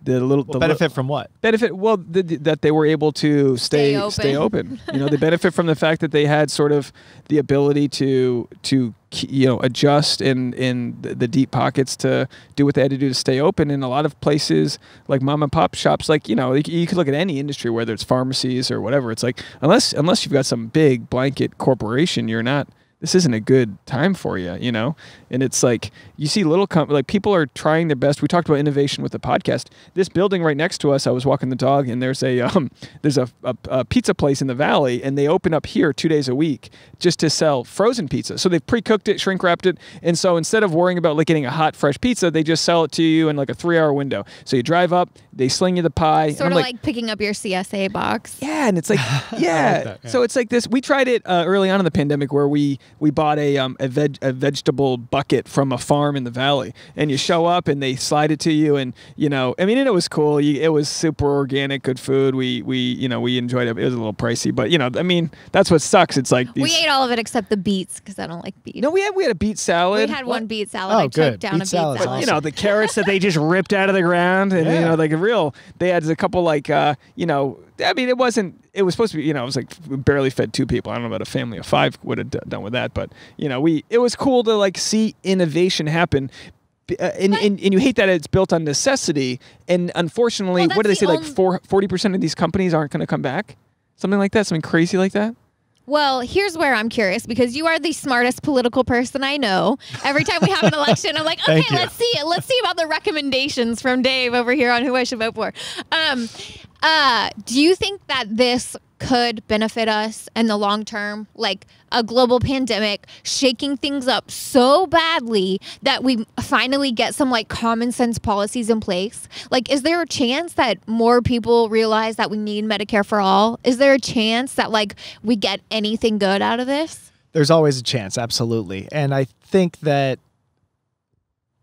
benefit from what? That they were able to stay open. They benefit from the fact that they had sort of the ability to adjust in the deep pockets to do what they had to do to stay open. In a lot of places, like mom and pop shops, like you could look at any industry, whether it's pharmacies or whatever. It's like unless you've got some big blanket corporation, this isn't a good time for you, And it's like you see little like people are trying their best. We talked about innovation with the podcast. This building right next to us, I was walking the dog, and there's a pizza place in the valley, and they open up here 2 days a week just to sell frozen pizza. So they've pre-cooked it, shrink wrapped it, and so instead of worrying about like getting a hot fresh pizza, they just sell it to you in like a 3-hour window. So you drive up, they sling you the pie. Sort of like picking up your CSA box. Yeah, and it's like So it's like this. We tried it early on in the pandemic where we bought a vegetable bucket from a farm in the valley, and you show up and they slide it to you, and and it was cool. It was super organic, good food. We enjoyed it. It was a little pricey, but that's what sucks. It's like we ate all of it except the beets because I don't like beets. No, we had a beet salad. We had one beet salad. I choked down a beet salad. But awesome. The carrots that they just ripped out of the ground, and they had a couple it was supposed to be, it was like we barely fed 2 people. I don't know about a family of 5 would have done with that, but it was cool to like see innovation happen. And you hate that it's built on necessity. And unfortunately, what do they say? Like 40% of these companies aren't going to come back? Something like that? Something crazy like that? Well, here's where I'm curious, because you are the smartest political person I know. Every time we have an election, I'm like, okay, let's see it. Let's see about the recommendations from Dave over here on who I should vote for. Do you think that this could benefit us in the long term, like a global pandemic shaking things up so badly that we finally get some like common sense policies in place? Like, is there a chance that more people realize that we need Medicare for all? Is there a chance that like we get anything good out of this? There's always a chance, absolutely. And I think that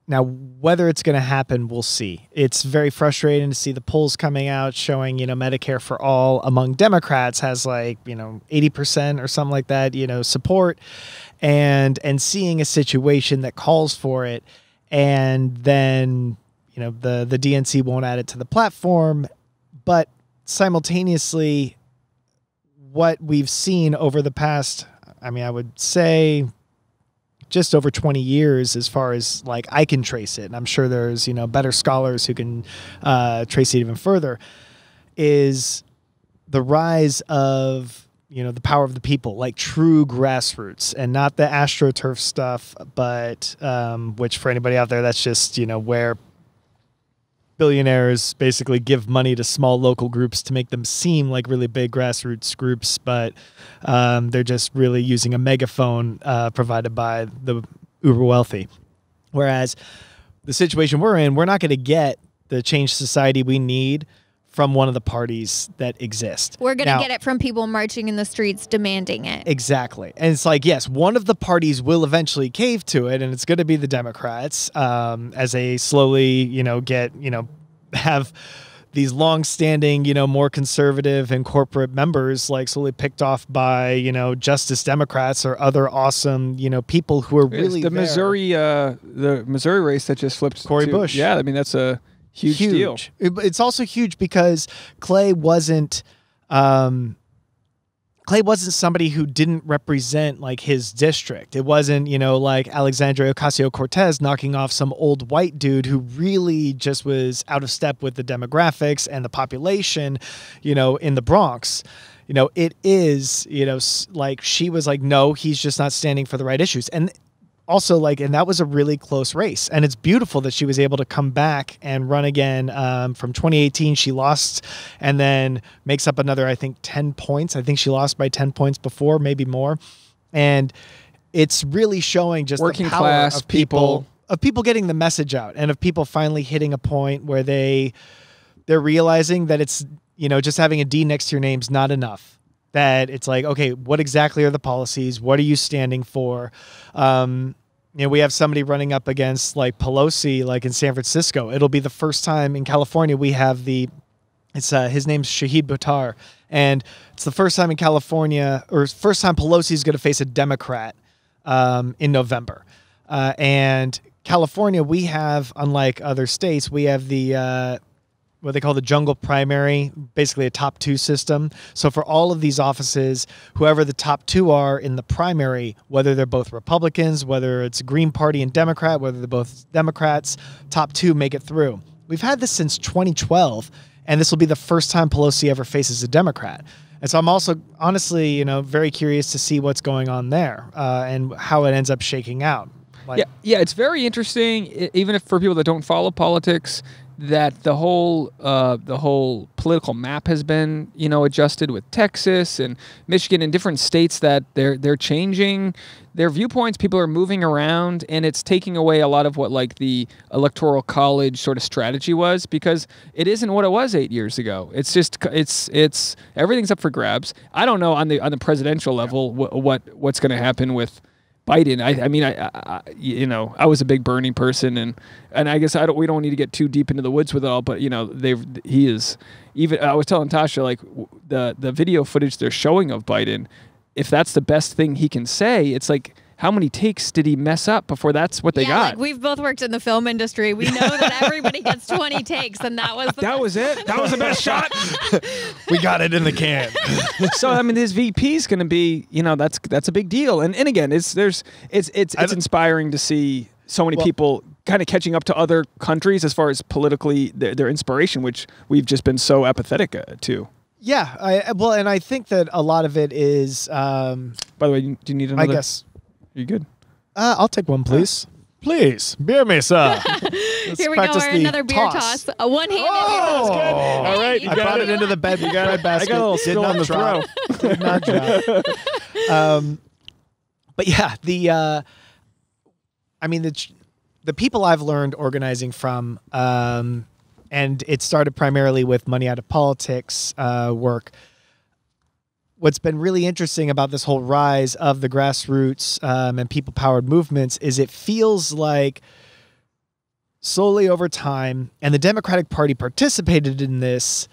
now, whether it's going to happen, we'll see. It's very frustrating to see the polls coming out showing, Medicare for all among Democrats has like, 80% or something like that, support, and seeing a situation that calls for it. And then, the DNC won't add it to the platform. But simultaneously, what we've seen over the past, I would say just over 20 years, as far as like I can trace it, and I'm sure there's better scholars who can trace it even further, is the rise of the power of the people, like true grassroots, and not the AstroTurf stuff, but which for anybody out there, that's just where billionaires basically give money to small local groups to make them seem like really big grassroots groups, but they're just really using a megaphone provided by the uber wealthy. Whereas the situation we're in, we're not going to get the change society we need from one of the parties that exist. We're going to get it from people marching in the streets demanding it. Exactly. And it's like, yes, one of the parties will eventually cave to it, and it's going to be the Democrats as they slowly, have these long-standing, more conservative and corporate members like slowly picked off by, Justice Democrats or other awesome, people who are really the Missouri race that just flipped Cory Bush. Yeah, that's a huge deal. It's also huge because Clay wasn't somebody who didn't represent like his district. It wasn't, like Alexandria Ocasio-Cortez knocking off some old white dude who really just was out of step with the demographics and the population, in the Bronx. It is, like she was like, no, he's just not standing for the right issues. And also, and that was a really close race. And it's beautiful that she was able to come back and run again. From 2018, she lost and then makes up another, I think, 10 points. I think she lost by 10 points before, maybe more. And it's really showing just working the power class of people getting the message out, and of people finally hitting a point where they're realizing that it's, just having a D next to your name's not enough. That it's like, okay, what exactly are the policies? What are you standing for? We have somebody running up against like Pelosi, like in San Francisco. It'll be the first time in California we have his name's Shahid Buttar. And it's the first time in California, or first time Pelosi's going to face a Democrat in November. And California, we have, unlike other states, we have the what they call the jungle primary, basically a top two system. So for all of these offices, whoever the top two are in the primary, whether they're both Republicans, whether it's Green Party and Democrat, whether they're both Democrats, top two make it through. We've had this since 2012, and this will be the first time Pelosi ever faces a Democrat. And so I'm also honestly, very curious to see what's going on there and how it ends up shaking out. Yeah, it's very interesting, even if for people that don't follow politics, that the whole political map has been, adjusted with Texas and Michigan and different states, that they're changing their viewpoints. People are moving around, and it's taking away a lot of what like the electoral college sort of strategy was, because it isn't what it was 8 years ago. It's just it's everything's up for grabs. I don't know on the presidential level what's going to happen with Biden. I was a big Bernie person, and I guess we don't need to get too deep into the woods with it all, but he is, even I was telling Tasha, like the video footage they're showing of Biden, if that's the best thing he can say, it's like, how many takes did he mess up before that's what they got? Like we've both worked in the film industry. We know that everybody gets 20 takes, and that was it. That was the best shot. We got it in the can. So his VP is going to be, that's a big deal. And again, it's inspiring to see so many people kind of catching up to other countries as far as politically their inspiration, which we've just been so apathetic to. Yeah, and I think that a lot of it is. By the way, do you need another? I guess. Are you good? I'll take one, please. Please, beer me, sir. Here we go. Another beer toss. A one-handed. Oh, beer toss. All right, I brought it into the bed. We got basket. I got a little spill on the throw. Did not drop. But yeah, the people I've learned organizing from, and it started primarily with Money Out of Politics work. What's been really interesting about this whole rise of the grassroots and people-powered movements is it feels like slowly over time, and the Democratic Party participated in this,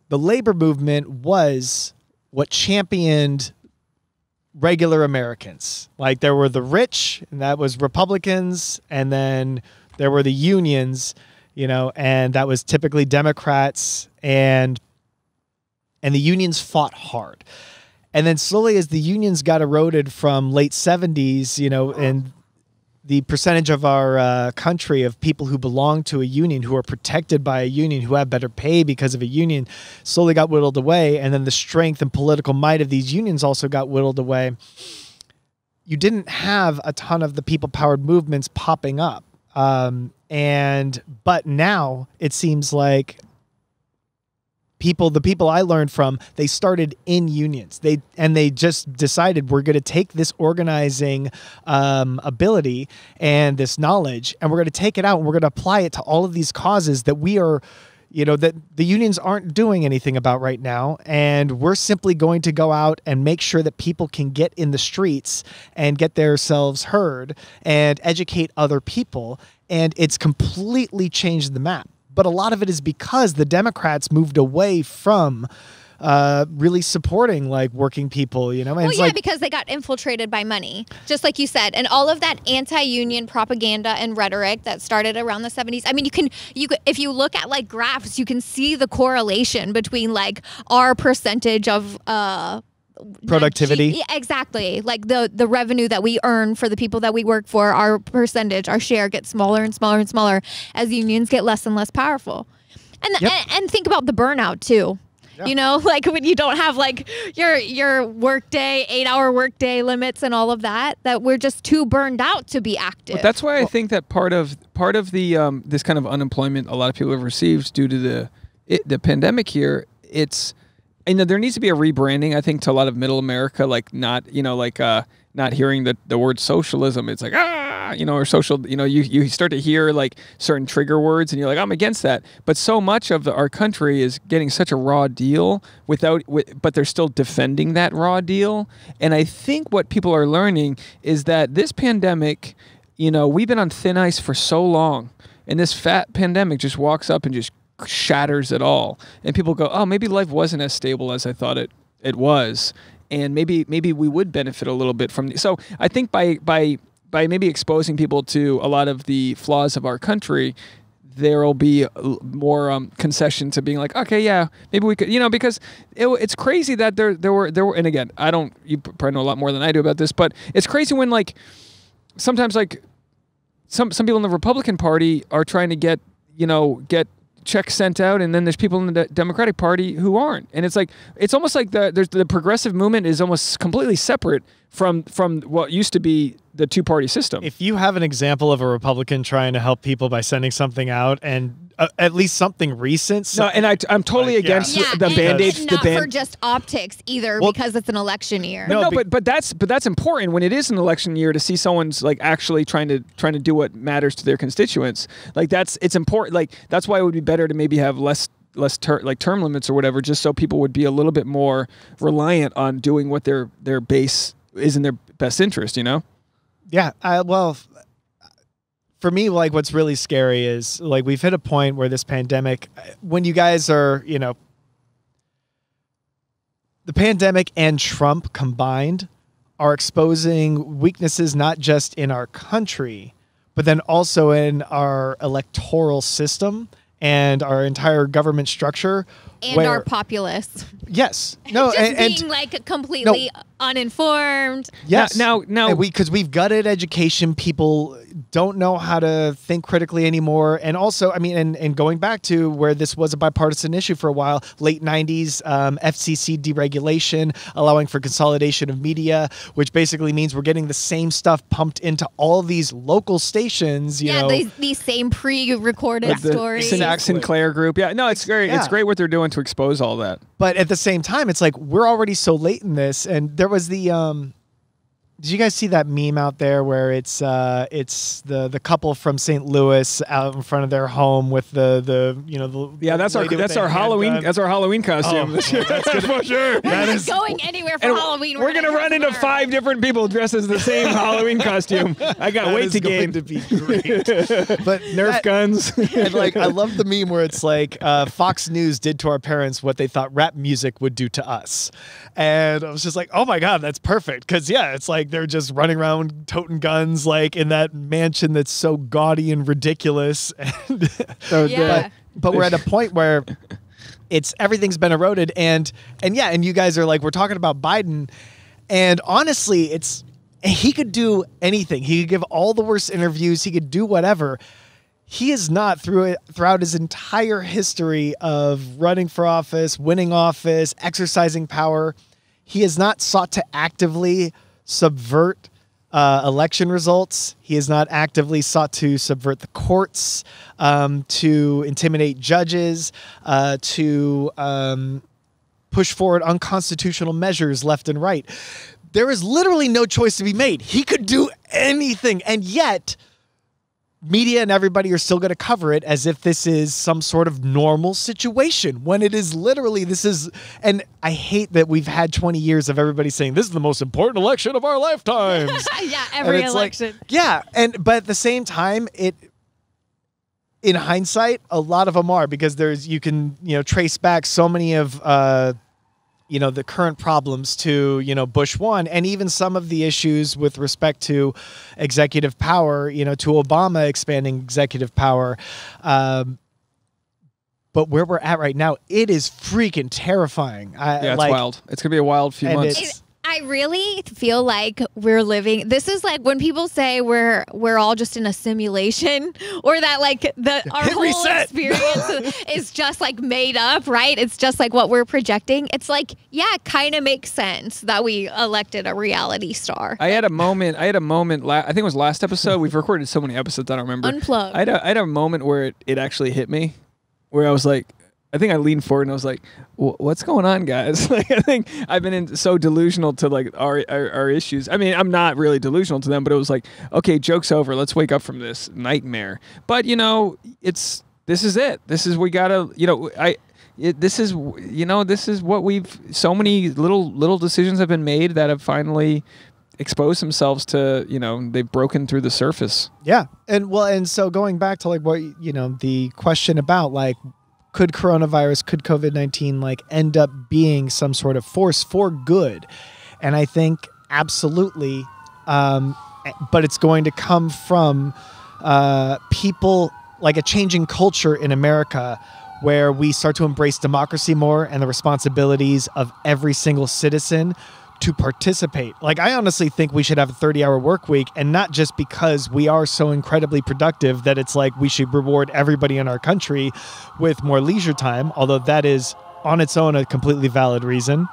the labor movement was what championed regular Americans. Like there were the rich, and that was Republicans, and then there were the unions, and that was typically Democrats, and the unions fought hard. And then slowly as the unions got eroded from late 70s, and the percentage of our country of people who belong to a union, who are protected by a union, who have better pay because of a union, slowly got whittled away. And then the strength and political might of these unions also got whittled away. You didn't have a ton of the people-powered movements popping up. But now it seems like the people I learned from, they started in unions. They just decided we're going to take this organizing ability and this knowledge, and we're going to take it out and we're going to apply it to all of these causes that we are, that the unions aren't doing anything about right now. And we're simply going to go out and make sure that people can get in the streets and get themselves heard and educate other people. And it's completely changed the map. But a lot of it is because the Democrats moved away from really supporting like working people, And well, yeah, because they got infiltrated by money, just like you said, and all of that anti-union propaganda and rhetoric that started around the 70s. I mean, you can if you look at like graphs, you can see the correlation between like our percentage of productivity. Yeah, exactly. Like the revenue that we earn for the people that we work for, our percentage, our share gets smaller and smaller and smaller as unions get less and less powerful. And think about the burnout too. Yeah. Like when you don't have like your workday, 8-hour workday limits and all of that we're just too burned out to be active. But that's why I think that part of the this kind of unemployment a lot of people have received due to the pandemic here, it's there needs to be a rebranding, I think, to a lot of middle America, like not hearing the word socialism. It's like, or social, you start to hear like certain trigger words and you're like, I'm against that. But so much of our country is getting such a raw deal but they're still defending that raw deal. And I think what people are learning is that this pandemic, we've been on thin ice for so long, and this fat pandemic just walks up and just shatters it all, and people go, oh, maybe life wasn't as stable as I thought it was, and maybe we would benefit a little bit from so I think by maybe exposing people to a lot of the flaws of our country, there will be more concession to being like, okay, yeah, maybe we could, because it's crazy that there were, and again, you probably know a lot more than I do about this, but it's crazy when like sometimes like some people in the Republican Party are trying to get checks sent out, and then there's people in the Democratic Party who aren't, and it's almost like the progressive movement is almost completely separate from what used to be the two-party system. If you have an example of a Republican trying to help people by sending something out, and at least something recent. No, and I'm totally against the Band-Aid. Not for just optics either, because it's an election year. But that's important when it is an election year to see someone's like actually trying to do what matters to their constituents. Like it's important. Like that's why it would be better to maybe have less term limits or whatever, just so people would be a little bit more reliant on doing what their base is in their best interest. Yeah. Well, for me, like what's really scary is like we've hit a point where this pandemic, when you guys are, the pandemic and Trump combined are exposing weaknesses not just in our country, but then also in our electoral system and our entire government structure, And our populace. Yes. No. Just being like completely uninformed. Yes. Now, because we've gutted education, people don't know how to think critically anymore. And also, I mean, and going back to where this was a bipartisan issue for a while, late 90s, FCC deregulation, allowing for consolidation of media, which basically means we're getting the same stuff pumped into all these local stations. You know, these same pre-recorded stories. Sinclair Group. Yeah, no, it's great. It's great what they're doing to expose all that. But at the same time, it's like we're already so late in this. And there was the did you guys see that meme out there where it's the couple from St. Louis out in front of their home with the that's our Halloween costume this year. That's for sure. We're not going anywhere for Halloween. We're gonna run into 5 different people dressed as the same Halloween costume. I got weight to gain. To be great. But Nerf guns. And like I love the meme where it's like Fox News did to our parents what they thought rap music would do to us, and I was just like, oh my god, that's perfect, because it's like they're just running around toting guns like in that mansion that's so gaudy and ridiculous. But we're at a point where everything's been eroded, and you guys are like, we're talking about Biden, and honestly, he could do anything. He could give all the worst interviews. He could do whatever. He is not throughout his entire history of running for office, winning office, exercising power. He has not sought to actively subvert election results. He has not actively sought to subvert the courts, to intimidate judges, to push forward unconstitutional measures left and right. There is literally no choice to be made. He could do anything, and yet media and everybody are still going to cover it as if this is some sort of normal situation, when it is literally, and I hate that we've had 20 years of everybody saying this is the most important election of our lifetimes. Every election. But at the same time, in hindsight, a lot of them are, because you can trace back so many of the current problems to, Bush 1, and even some of the issues with respect to executive power, to Obama expanding executive power. But where we're at right now, it is freaking terrifying. It's wild. It's going to be a wild few months. I really feel like we're living. This is like when people say we're all just in a simulation, or that like our whole experience is just like made up, right? It's just like what we're projecting. It's like, it kind of makes sense that we elected a reality star. I had a moment. I think it was last episode. We've recorded so many episodes, I don't remember. Unplugged. I had a moment where it actually hit me, where I was like, I think I leaned forward and I was like, "What's going on, guys?" Like, I think I've been so delusional to like our issues. I mean, I'm not really delusional to them, but it was like, okay, joke's over. Let's wake up from this nightmare. But this is it. This is we gotta. This is what we've. So many little decisions have been made that have finally exposed themselves to. They've broken through the surface. Yeah, and so going back to like what the question about like, could COVID-19 like end up being some sort of force for good? And I think absolutely, but it's going to come from people, like a changing culture in America where we start to embrace democracy more and the responsibilities of every single citizen to participate. Like, I honestly think we should have a 30-hour work week, and not just because we are so incredibly productive that it's like we should reward everybody in our country with more leisure time, although that is on its own a completely valid reason.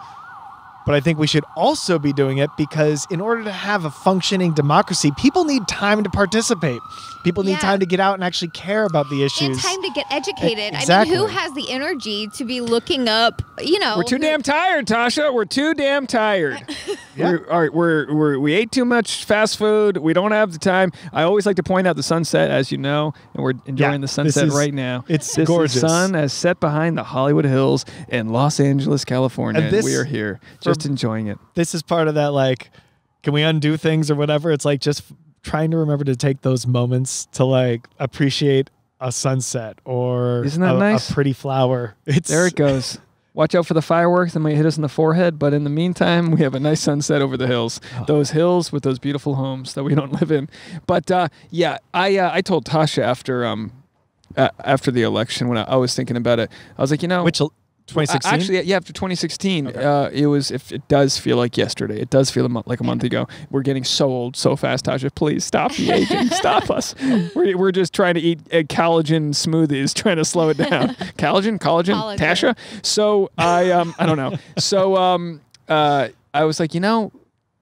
But I think we should also be doing it because in order to have a functioning democracy, people need time to participate. People need time to get out and actually care about the issues. And time to get educated. Exactly. I mean, who has the energy to be looking up, We're too damn tired, Tasha. We're too damn tired. We ate too much fast food. We don't have the time. I always like to point out the sunset, as you know, and we're enjoying the sunset right now. It's gorgeous. The sun has set behind the Hollywood Hills in Los Angeles, California, and we are here just enjoying it. This is part of that, like, can we undo things or whatever? It's like just trying to remember to take those moments to like appreciate a sunset or Isn't that nice? A pretty flower. There it goes. Watch out for the fireworks that might hit us in the forehead, but in the meantime, we have a nice sunset over the hills. Those hills with those beautiful homes that we don't live in. But I told Tasha after the election when I was thinking about it, I was like, 2016? Actually, yeah, after 2016, okay. It does feel like yesterday. It does feel like a month ago. We're getting so old so fast, Tasha. Please stop the aging. Stop us. We're just trying to eat collagen smoothies, trying to slow it down. Collagen, Tasha. So I don't know. So I was like,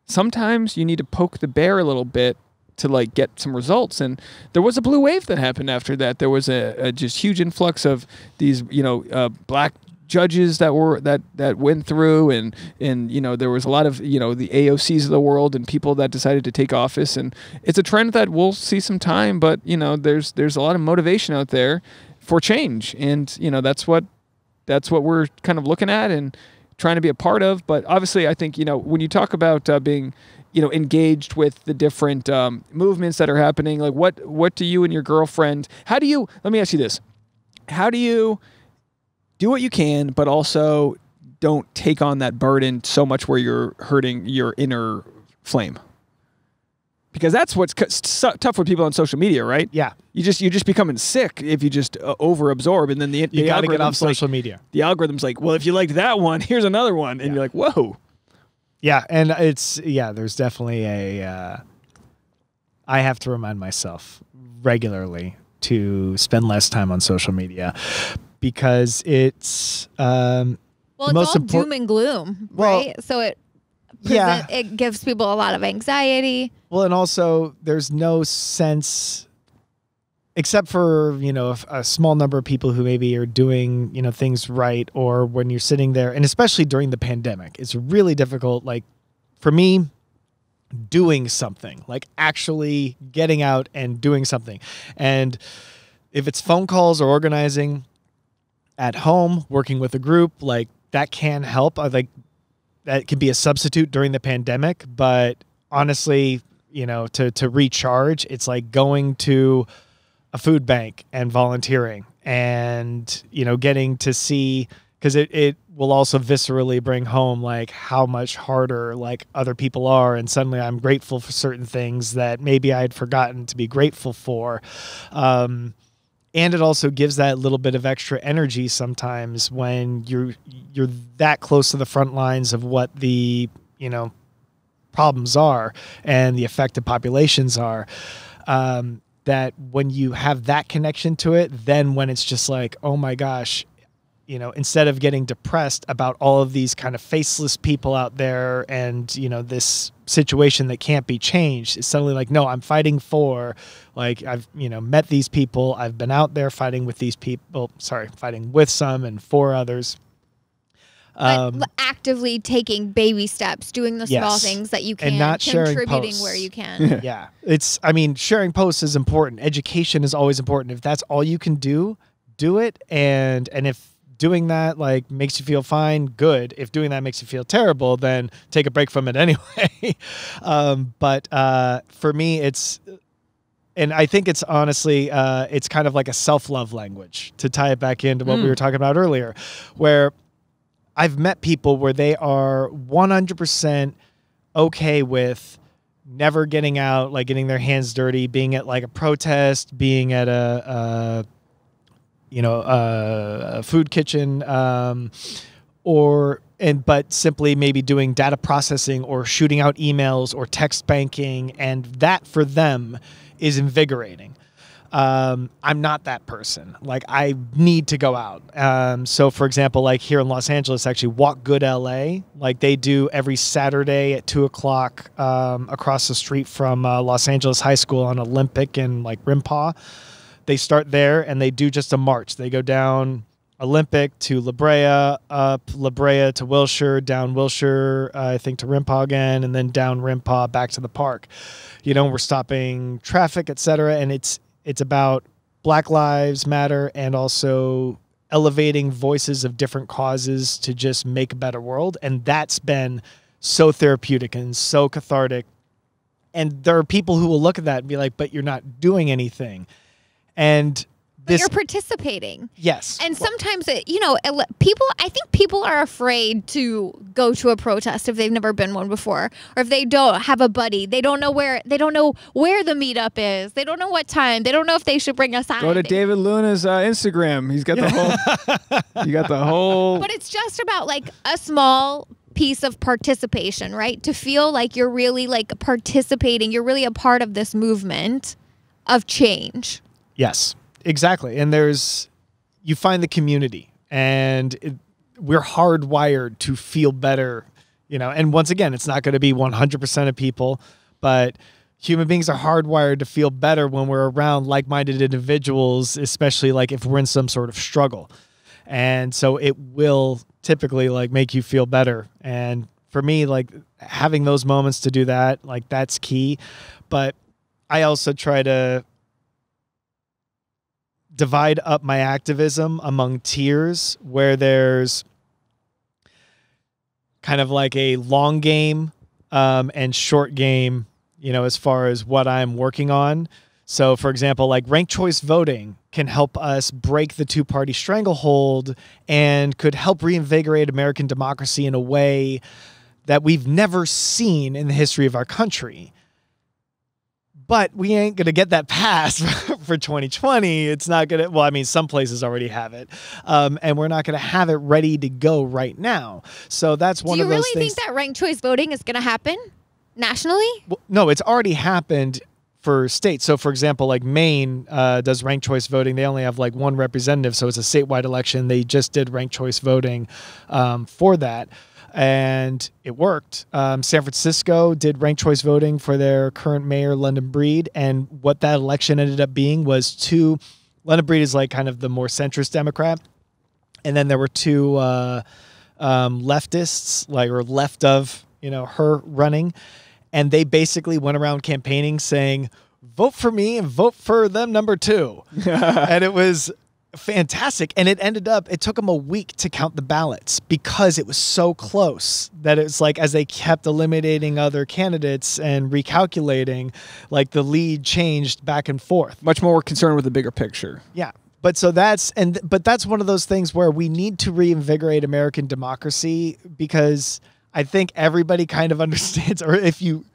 sometimes you need to poke the bear a little bit to like get some results, and there was a blue wave that happened after that. There was a just huge influx of these black judges that went through, and there was a lot of the AOCs of the world and people that decided to take office, and it's a trend that we'll see some time, but there's a lot of motivation out there for change, and that's what we're kind of looking at and trying to be a part of. But obviously I think when you talk about being engaged with the different movements that are happening, like what do you and your girlfriend, let me ask you this, how do you do what you can, but also don't take on that burden so much where you're hurting your inner flame? Because that's what's tough for people on social media, right? Yeah. You're just becoming sick if you just overabsorb, and then you got to get off social media. The algorithm's like, well, if you liked that one, here's another one, and you're like, whoa. Yeah, and there's definitely I have to remind myself regularly to spend less time on social media, because it's it's all doom and gloom, right? So it gives people a lot of anxiety. Well, and also there's no sense, except for a small number of people who maybe are doing things right, or when you're sitting there, and especially during the pandemic, it's really difficult. Like for me, doing something, like actually getting out and doing something, and if it's phone calls or organizing at home, working with a group, like that can help. Like that could be a substitute during the pandemic, but honestly, to recharge, it's like going to a food bank and volunteering, and getting to see, because it will also viscerally bring home like how much harder like other people are, and suddenly I'm grateful for certain things that maybe I had forgotten to be grateful for. And it also gives that little bit of extra energy sometimes when you're that close to the front lines of what the problems are and the affected populations are. That when you have that connection to it, then when it's just like, oh my gosh, instead of getting depressed about all of these kind of faceless people out there and, this situation that can't be changed, it's suddenly like, no, I'm fighting for, like, I've, met these people. I've been out there fighting with these people, fighting with some and for others. Actively taking baby steps, doing the small things that you can, and not contributing sharing where you can. Yeah. Sharing posts is important. Education is always important. If that's all you can do it. And if doing that like makes you feel fine, good. If doing that makes you feel terrible, then take a break from it anyway. But for me, and I think it's honestly, it's kind of like a self-love language, to tie it back into what we were talking about earlier, where I've met people where they are 100% okay with never getting out, like getting their hands dirty, being at like a protest, being at a food kitchen, but simply maybe doing data processing or shooting out emails or text banking, and that for them is invigorating. I'm not that person. Like, I need to go out. So for example, like here in Los Angeles, actually Walk Good LA, like they do every Saturday at 2:00, across the street from Los Angeles High School on Olympic and like Rimpau. They start there and they do just a march. They go down Olympic to La Brea, up La Brea to Wilshire, down Wilshire, I think to Rimpau again, and then down Rimpau back to the park. We're stopping traffic, etc. And it's about Black Lives Matter and also elevating voices of different causes to just make a better world. And that's been so therapeutic and so cathartic. And there are people who will look at that and be like, but you're not doing anything. And But you're participating. Yes. And sometimes, I think people are afraid to go to a protest if they've never been one before, or if they don't have a buddy. They don't know where the meetup is. They don't know what time. They don't know if they should bring a sign. Go to David Luna's Instagram. He's got the whole. But it's just about like a small piece of participation, right? To feel like you're really like participating. You're really a part of this movement of change. Yes. Exactly. And you find the community, and we're hardwired to feel better, and once again, it's not going to be 100% of people, but human beings are hardwired to feel better when we're around like-minded individuals, especially like if we're in some sort of struggle. And so it will typically like make you feel better. And for me, like having those moments to do that, like that's key. But I also try to divide up my activism among tiers, where there's kind of like a long game and short game, as far as what I'm working on. So, for example, like ranked choice voting can help us break the two-party stranglehold and could help reinvigorate American democracy in a way that we've never seen in the history of our country. But we ain't going to get that passed for 2020. It's not going to, well, I mean, some places already have it. And we're not going to have it ready to go right now. So that's one of those things. Do you really think that ranked choice voting is going to happen nationally? Well, no, it's already happened for states. So, for example, like Maine does ranked choice voting. They only have like one representative. So it's a statewide election. They just did ranked choice voting for that. And it worked. San Francisco did ranked choice voting for their current mayor, London Breed. And what that election ended up being was London Breed is like kind of the more centrist Democrat. And then there were two leftists, like, or left of, her running. And they basically went around campaigning saying, vote for me and vote for them number 2. And it was fantastic. And it took them a week to count the ballots because it was so close that it's like, as they kept eliminating other candidates and recalculating, like the lead changed back and forth. Much more concerned with the bigger picture. Yeah. But that's one of those things where we need to reinvigorate American democracy, because I think everybody kind of understands, or if you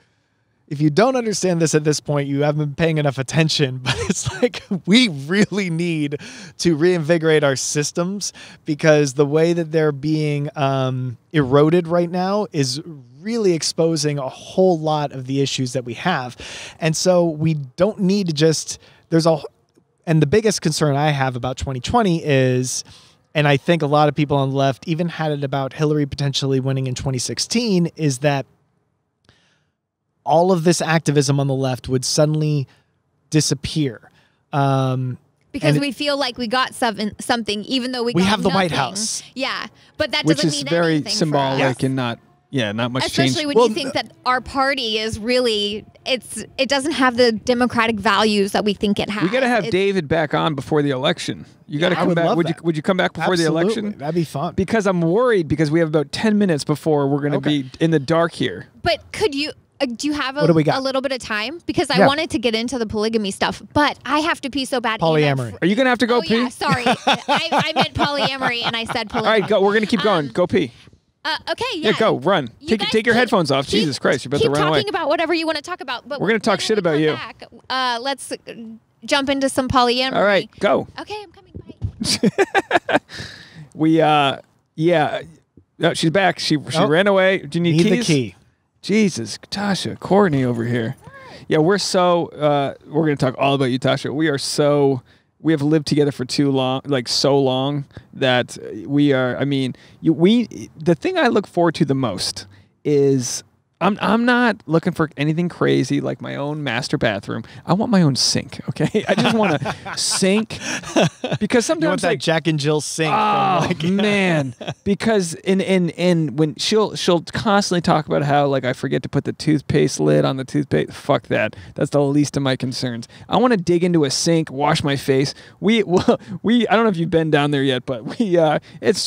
don't understand this at this point, you haven't been paying enough attention. But it's like we really need to reinvigorate our systems, because the way that they're being eroded right now is really exposing a whole lot of the issues that we have. And so we don't need to just, and the biggest concern I have about 2020 is, and I think a lot of people on the left even had it about Hillary potentially winning in 2016, is that all of this activism on the left would suddenly disappear. Because we feel like we got something, even though we got have the nothing. White House. Yeah, but that which doesn't is mean very anything symbolic for us. and not much Especially change. when you think that our party is really, it doesn't have the democratic values that we think it has. We got to have David back on before the election. You got to come back. Would you come back before the election? That'd be fun. Because I'm worried, because we have about 10 minutes before we're going to be in the dark here. But could you? Do you have a little bit of time? Because I wanted to get into the polygamy stuff, but I have to pee so bad. Polyamory. Are you going to have to go pee? Yeah, sorry. I meant polyamory and I said polygamy. All right, go. We're going to keep going. Go pee. Okay, yeah. Yeah, go. Run. Take your headphones off. Jesus Christ, you're about to run away. Keep talking about whatever you want to talk about. But we're going to talk shit about you. Back, let's jump into some polyamory. All right, go. Okay, I'm coming. Bye. No, she's back. She ran away. Do you need keys? The key. Jesus, Tasha, Courtney over here. Yeah, we're going to talk all about you, Tasha. We have lived together for too long, like so long, that we are, the thing I look forward to the most is, I'm not looking for anything crazy like my own master bathroom. I want my own sink, okay? I just want a sink, because sometimes you want that Jack and Jill sink. Oh man, because in when she'll constantly talk about how, like, I forget to put the toothpaste lid on the toothpaste. Fuck that. That's the least of my concerns. I want to dig into a sink, wash my face. I don't know if you've been down there yet, but it's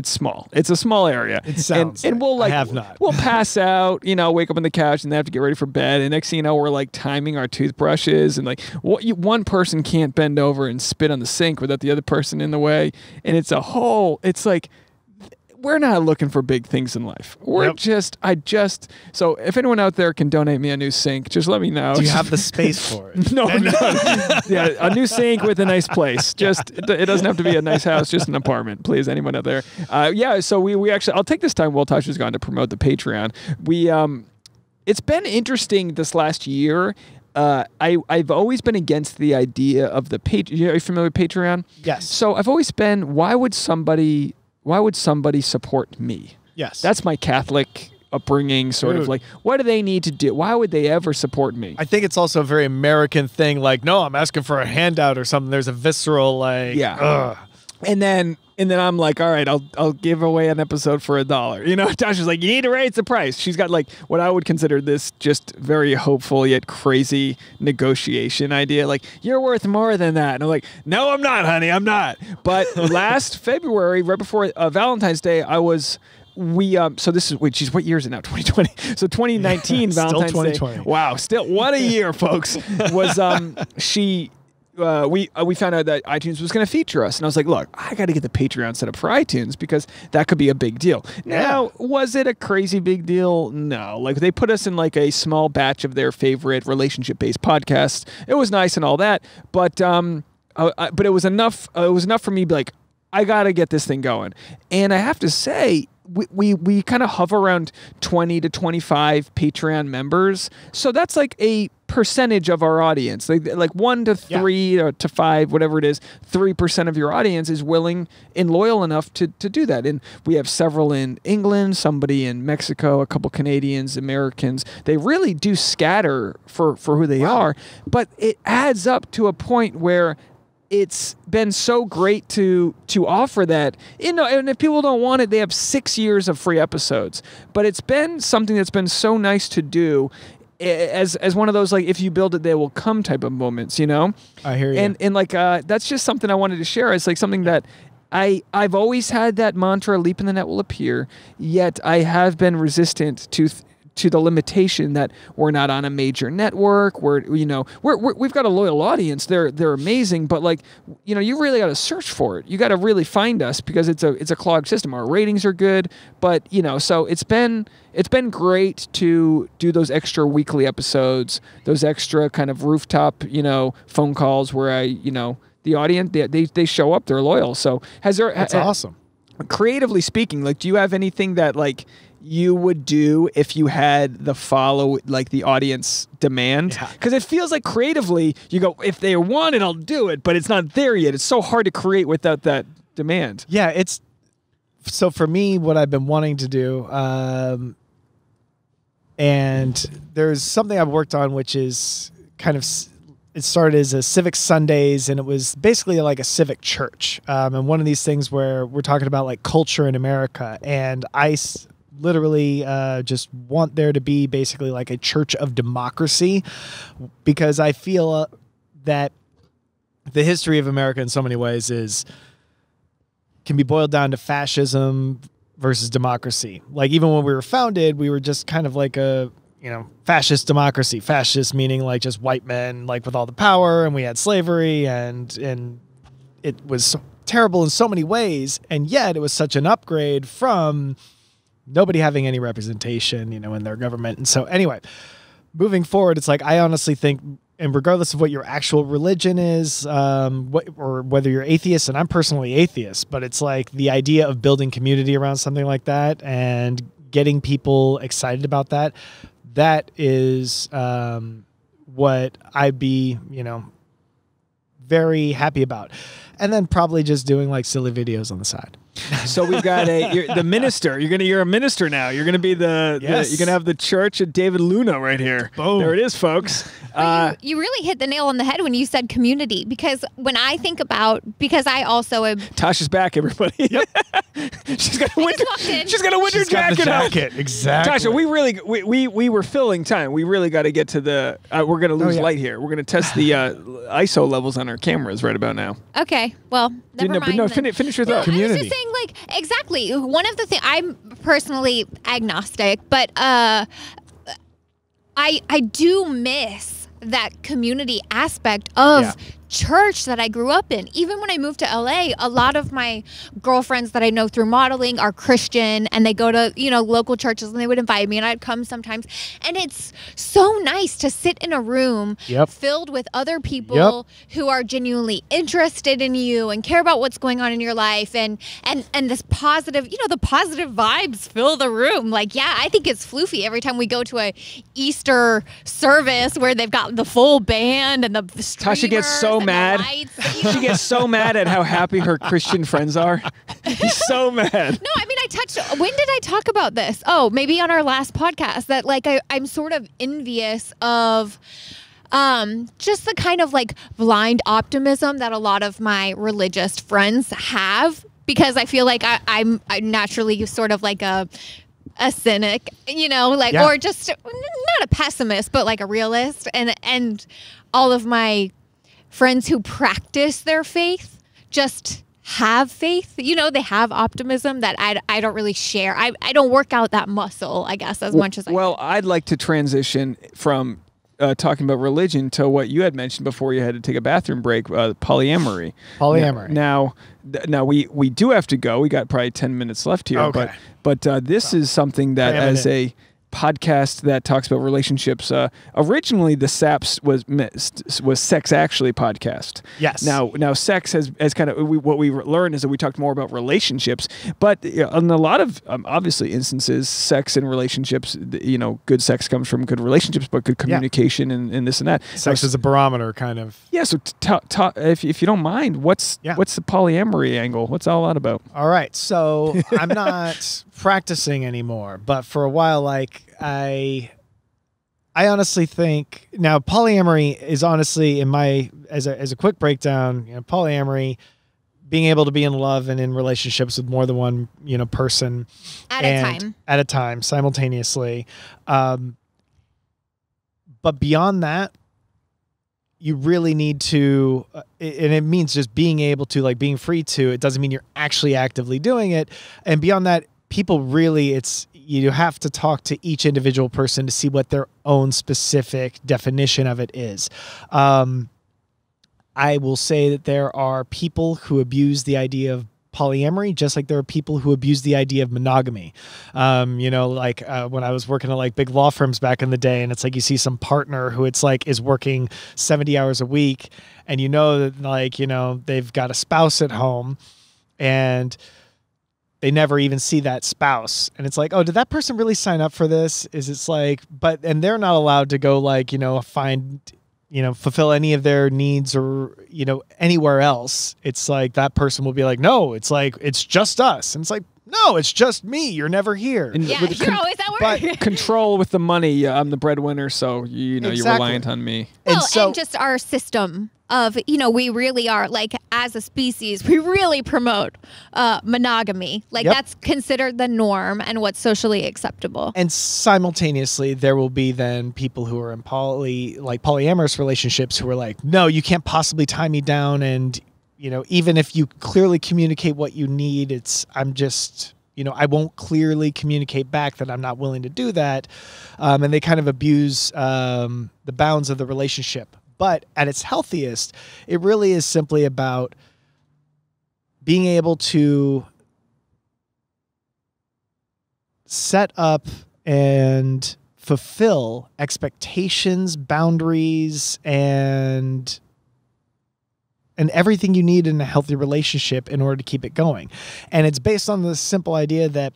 small. It's a small area. It sounds. And we'll I have not. We'll pass out, wake up on the couch and they have to get ready for bed. And next thing you know, we're like timing our toothbrushes and like one person can't bend over and spit on the sink without the other person in the way. And it's like, we're not looking for big things in life. We're so if anyone out there can donate me a new sink, just let me know. Do you have the space for it? No. Yeah, a new sink with a nice place. It doesn't have to be a nice house, just an apartment, please. Anyone out there? So we actually, I'll take this time while Tasha's gone to promote the Patreon. It's been interesting this last year. I've always been against the idea of the Patreon. Are you familiar with Patreon? Yes. So I've always been, why would somebody support me? Yes. That's my Catholic upbringing, sort of like, what do they need to do? Why would they ever support me? I think it's also a very American thing. Like, no, I'm asking for a handout or something. There's a visceral like, ugh. And then I'm like, all right, I'll give away an episode for $1. Tasha's like, you need to raise the price. She's got like what I would consider this just very hopeful yet crazy negotiation idea. Like, you're worth more than that. And I'm like, no, I'm not, honey, I'm not. But last February, right before Valentine's Day, so this is, geez, what year is it now? 2020. So 2019 Valentine's still 2020. Day. Wow, still, what a year, folks. Was we found out that iTunes was going to feature us. And I was like, look, I got to get the Patreon set up for iTunes because that could be a big deal. Now, was it a crazy big deal? No. Like, they put us in like a small batch of their favorite relationship-based podcasts. It was nice and all that. But it was enough. It was enough for me to be like, I got to get this thing going. And I have to say, we kind of hover around 20 to 25 Patreon members. So that's like a percentage of our audience, like 1 to 3 or to 5, whatever it is. 3% of your audience is willing and loyal enough to do that. And we have several in England, somebody in Mexico, a couple Canadians, Americans. They really do scatter for who they are, but it adds up to a point where it's been so great to offer that, and if people don't want it, they have 6 years of free episodes. But it's been something that's been so nice to do as one of those, like, if you build it, they will come type of moments, I hear you. And like, that's just something I wanted to share. It's like something that I've always had that mantra, leap in the net will appear, yet I have been resistant to the limitation that we're not on a major network. We've got a loyal audience. They're amazing, but like, you really got to search for it. You got to really find us because it's a clogged system. Our ratings are good, but so it's been great to do those extra weekly episodes, those extra kind of rooftop, phone calls where the audience, they show up, they're loyal. So that's awesome. Creatively speaking, like, do you have anything that like you would do if you had the audience demand? Because it feels like creatively you go, if they want it, I'll do it, but it's not there yet. It's so hard to create without that demand. Yeah, so for me, what I've been wanting to do, and there's something I've worked on, which is kind of, it started as a Civic Sundays, and it was basically like a civic church. And one of these things where we're talking about like culture in America, and I literally just want there to be basically like a church of democracy, because I feel that the history of America in so many ways can be boiled down to fascism versus democracy. Like, even when we were founded, we were just kind of like a fascist democracy. Fascist meaning like just white men like with all the power, and we had slavery, and it was so terrible in so many ways, and yet it was such an upgrade from nobody having any representation, in their government. And so anyway, moving forward, it's like, I honestly think, and regardless of what your actual religion is, or whether you're atheist, and I'm personally atheist, but it's like the idea of building community around something like that and getting people excited about that is what I'd be, very happy about. And then probably just doing like silly videos on the side. So we've got the minister. You're a minister now. You're gonna be you're gonna have the Church of David Loughnot right here. Boom. There it is, folks. You really hit the nail on the head when you said community, because when I think about, because I also am. Tasha's back, everybody. Yep. She's got a winter jacket on. Exactly. Tasha, we were filling time. We really got to get to the. We're gonna lose light here. We're gonna test the ISO levels on our cameras right about now. Okay. Okay, well, never mind. No, finish your thought. Community. I was just saying, like, exactly. One of the things, I'm personally agnostic, but I do miss that community aspect of church that I grew up in. Even when I moved to LA, a lot of my girlfriends that I know through modeling are Christian, and they go to, you know, local churches, and they would invite me, and I'd come sometimes. And it's so nice to sit in a room filled with other people who are genuinely interested in you and care about what's going on in your life, and this positive, you know, the positive vibes fill the room. Like, yeah, I think it's floofy every time we go to a Easter service where they've got the full band and the Tasha gets so mad. She gets so mad at how happy her Christian friends are. She's so mad. No, I mean, when did I talk about this? Oh, maybe on our last podcast, that like I'm sort of envious of just the kind of like blind optimism that a lot of my religious friends have, because I feel like I'm naturally sort of like a cynic, you know, like, or just not a pessimist, but like a realist, and all of my friends who practice their faith just have faith, you know, they have optimism that I don't really share. I don't work out that muscle, I guess, as much as I Well, I'd like to transition from talking about religion to what you had mentioned before you had to take a bathroom break, polyamory. Polyamory. Now we do have to go. We got probably 10 minutes left here, but this is something that as a podcast that talks about relationships. Originally, the SAPs was Sex Actually podcast. Yes. Now Sex has kind of what we learned is that we talked more about relationships, but in a lot of obviously instances, sex and relationships, you know, good sex comes from good relationships, but good communication and this and that. Sex is a barometer, kind of. Yeah. So if you don't mind, what's the polyamory angle? What's all that about? All right. So I'm not practicing anymore, but for a while, like I honestly think now polyamory is honestly as a quick breakdown, you know, polyamory, being able to be in love and in relationships with more than one, you know, person at a time simultaneously. But beyond that, you really need to, and it means just being able to, like, being free to, it doesn't mean you're actually actively doing it. And beyond that, people really, you have to talk to each individual person to see what their own specific definition of it is. I will say that there are people who abuse the idea of polyamory, just like there are people who abuse the idea of monogamy. You know, like when I was working at like big law firms back in the day, and it's like you see some partner who it's like is working 70 hours a week, and you know that, like, you know, they've got a spouse at home, and they never even see that spouse. And it's like, oh, did that person really sign up for this? It's like, and they're not allowed to go, like, you know, fulfill any of their needs or, you know, anywhere else. It's like that person will be like, no, it's like, it's just us. And it's like, no, it's just me. You're never here. And yeah, you're always at work. But control with the money. I'm the breadwinner, so you know you're reliant on me. Well, and just our system of, you know, we really are, like, as a species, we really promote monogamy. Like, that's considered the norm and what's socially acceptable. And simultaneously, there will be then people who are in polyamorous relationships who are like, no, you can't possibly tie me down, and, you know, even if you clearly communicate what you need, I'm just, you know, I won't clearly communicate back that I'm not willing to do that. And they kind of abuse the bounds of the relationship. But at its healthiest, it really is simply about being able to set up and fulfill expectations, boundaries, and everything you need in a healthy relationship in order to keep it going. And it's based on the simple idea that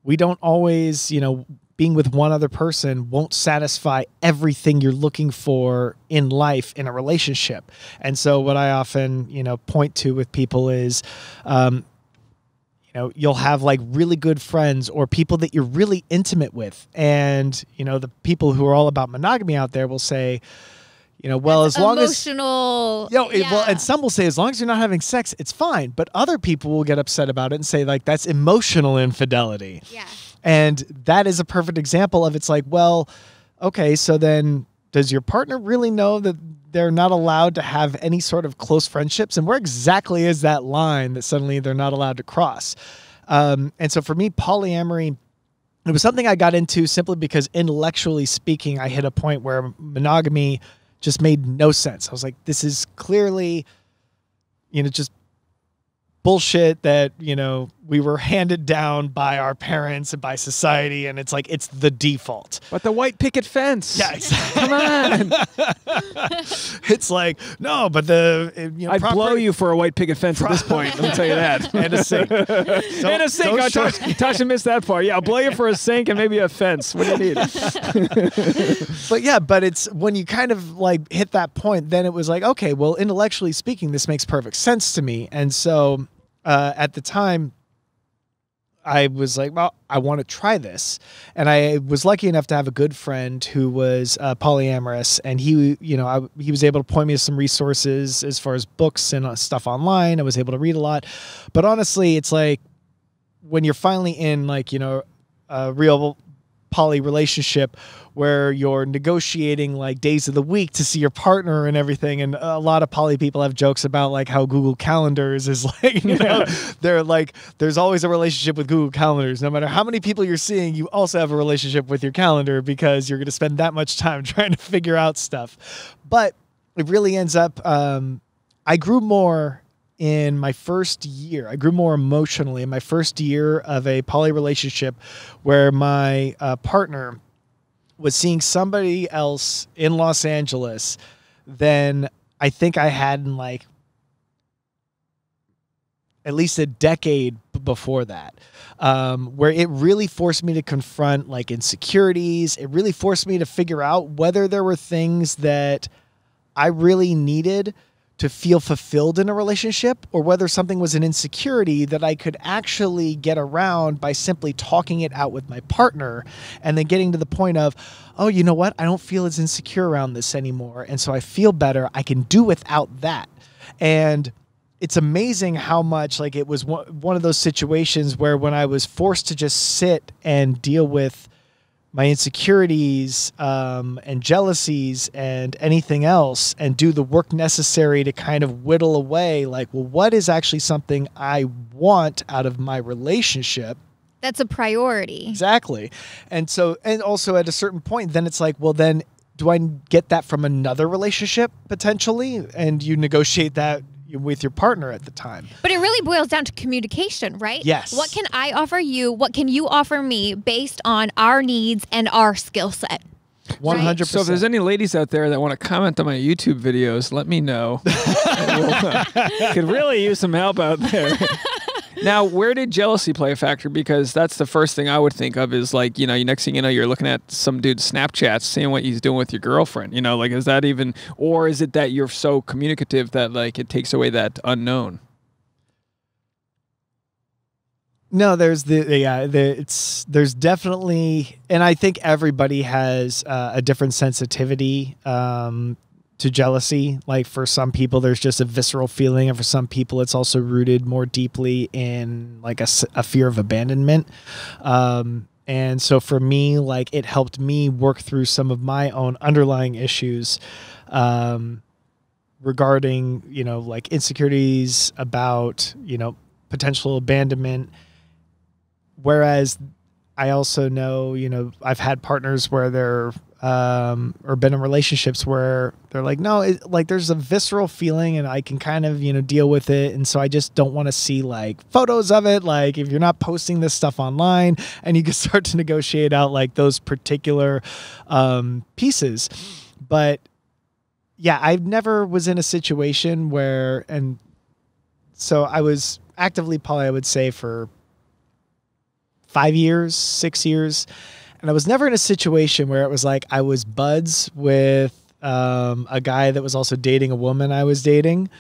we don't always, you know, being with one other person won't satisfy everything you're looking for in life in a relationship. And so what I often, you know, point to with people is, you know, you'll have like really good friends or people that you're really intimate with. And, you know, the people who are all about monogamy out there will say, you know, well, that's as long emotional, as, you know, well, and some will say, as long as you're not having sex, it's fine. But other people will get upset about it and say, like, that's emotional infidelity. Yeah. And that is a perfect example of, it's like, well, okay, so then does your partner really know that they're not allowed to have any sort of close friendships? And where exactly is that line that suddenly they're not allowed to cross? And so for me, polyamory, it was something I got into simply because intellectually speaking, I hit a point where monogamy just made no sense. I was like, this is clearly, just bullshit that, we were handed down by our parents and by society. And it's like, it's the default. But the white picket fence. Yeah, exactly. Come on. It's like, no, but I'd blow you for a white picket fence at this point. Let me tell you that. And a sink. And a sink. Tasha missed that part. Yeah, I'll blow you for a sink and maybe a fence. What do you need? But it's when you kind of like hit that point, then it was like, okay, well, intellectually speaking, this makes perfect sense to me. And so at the time, I was like, well, I want to try this. And I was lucky enough to have a good friend who was polyamorous. And he was able to point me to some resources as far as books and stuff online. I was able to read a lot. But honestly, it's like when you're finally in like, a real poly relationship where you're negotiating like days of the week to see your partner and everything. And a lot of poly people have jokes about like how Google Calendars is like, they're like, there's always a relationship with Google Calendars. No matter how many people you're seeing, you also have a relationship with your calendar because you're going to spend that much time trying to figure out stuff. But it really ends up, I grew more in my first year. I grew more emotionally in my first year of a poly relationship where my partner was seeing somebody else in Los Angeles than I think I had in like at least a decade before that, where it really forced me to confront like insecurities. It really forced me to figure out whether there were things that I really needed to feel fulfilled in a relationship, or whether something was an insecurity that I could actually get around by simply talking it out with my partner and then getting to the point of, oh, you know what? I don't feel as insecure around this anymore. And so I feel better. I can do without that. And it's amazing how much like it was one of those situations where when I was forced to just sit and deal with my insecurities and jealousies and anything else and do the work necessary to kind of whittle away like, well, what is actually something I want out of my relationship? That's a priority. Exactly. And so, and also at a certain point, then it's like, well, then do I get that from another relationship potentially? And you negotiate that with your partner at the time. But it really boils down to communication, right? Yes. What can I offer you? What can you offer me based on our needs and our skill set? 100%. So if there's any ladies out there that want to comment on my YouTube videos, let me know. Could really use some help out there. Now, where did jealousy play a factor? Because that's the first thing I would think of is like, next thing you know, you're looking at some dude's Snapchats, seeing what he's doing with your girlfriend. Like, is that even, or is it that you're so communicative that like it takes away that unknown? No, there's there's definitely, and I think everybody has a different sensitivity to jealousy. Like for some people, there's just a visceral feeling, and for some people, it's also rooted more deeply in like a fear of abandonment. And so for me, like it helped me work through some of my own underlying issues regarding, like insecurities about, potential abandonment. Whereas I also know, I've had partners where they're or been in relationships where they're like, no, like there's a visceral feeling and I can kind of, deal with it. And so I just don't want to see like photos of it. Like if you're not posting this stuff online, and you can start to negotiate out like those particular pieces. But yeah, I never was in a situation where, and so I was actively poly, I would say for 5 years, 6 years. And I was never in a situation where it was like I was buds with a guy that was also dating a woman I was dating.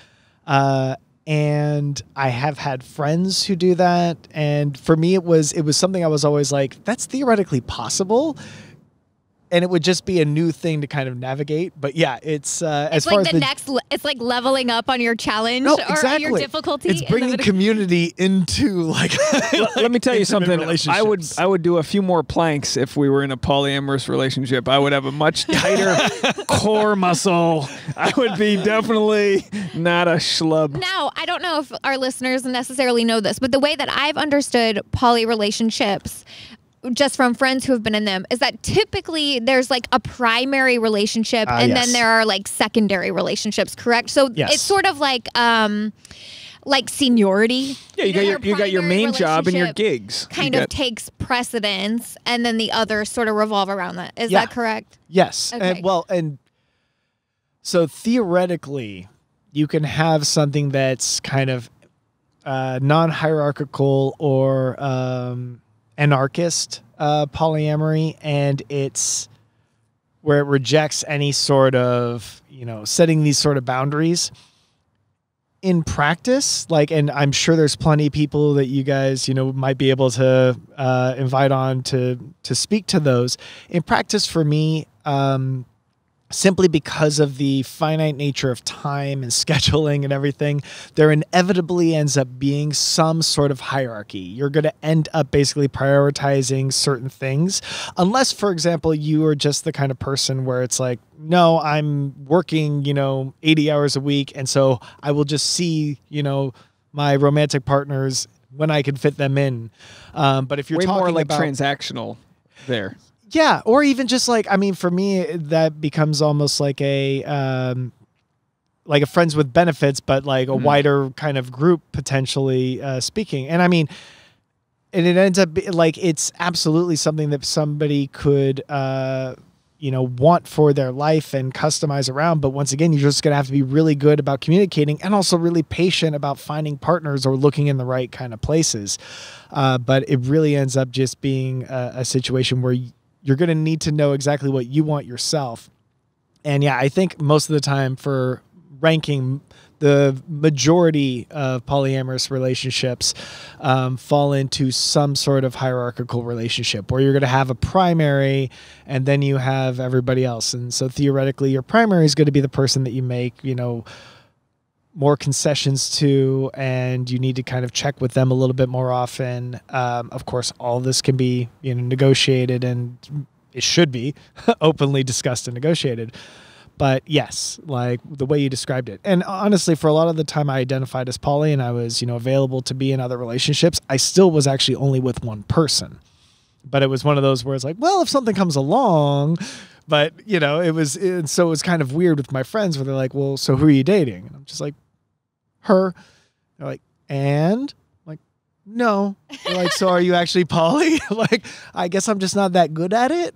And I have had friends who do that. And for me, it was something I was always like, that's theoretically possible. and it would just be a new thing to kind of navigate. But yeah, it's as far like as the next. It's like leveling up on your challenge or your difficulty. It's bringing community into like. Let me tell you something. Relationships. I would do a few more planks if we were in a polyamorous relationship. I would have a much tighter core muscle. I would be definitely not a schlub. Now, I don't know if our listeners necessarily know this, but the way that I've understood poly relationships, just from friends who have been in them, is that typically there's like a primary relationship and then there are like secondary relationships, correct? So it's sort of like seniority. Yeah, you got your main job and your gigs. Kind of takes precedence, and then the others sort of revolve around that. Is that correct? Yes. Okay. And so theoretically, you can have something that's kind of non-hierarchical or anarchist polyamory, and it's where it rejects any sort of, setting these sort of boundaries. In practice, and I'm sure there's plenty of people that you guys, might be able to invite on to speak to those. In practice, for me, simply because of the finite nature of time and scheduling and everything, there inevitably ends up being some sort of hierarchy. You're going to end up basically prioritizing certain things, unless, for example, you are just the kind of person where it's like, no, I'm working, 80 hours a week, and so I will just see, my romantic partners when I can fit them in. But if you're way talking more like about transactional there. Yeah, or even just for me, that becomes almost like a friends with benefits, but like a wider kind of group potentially speaking. And and it ends up it's absolutely something that somebody could want for their life and customize around. But once again, you're just going to have to be really good about communicating and also really patient about finding partners or looking in the right kind of places. But it really ends up just being a situation where you're going to need to know exactly what you want yourself. And yeah, I think most of the time for ranking, the majority of polyamorous relationships fall into some sort of hierarchical relationship where you're going to have a primary and then you have everybody else. And so theoretically, your primary is going to be the person that you make, more concessions to, and you need to kind of check with them a little bit more often. Of course, all this can be, negotiated, and it should be openly discussed and negotiated. But yes, like the way you described it. And honestly, for a lot of the time I identified as poly and I was, available to be in other relationships, I still was actually only with one person. But it was one of those where it's like, well, if something comes along. But, it was kind of weird with my friends where they're like, well, so who are you dating? And I'm just like, her. They're like, and? Like, no. They're like, so are you actually poly? Like, I guess I'm just not that good at it.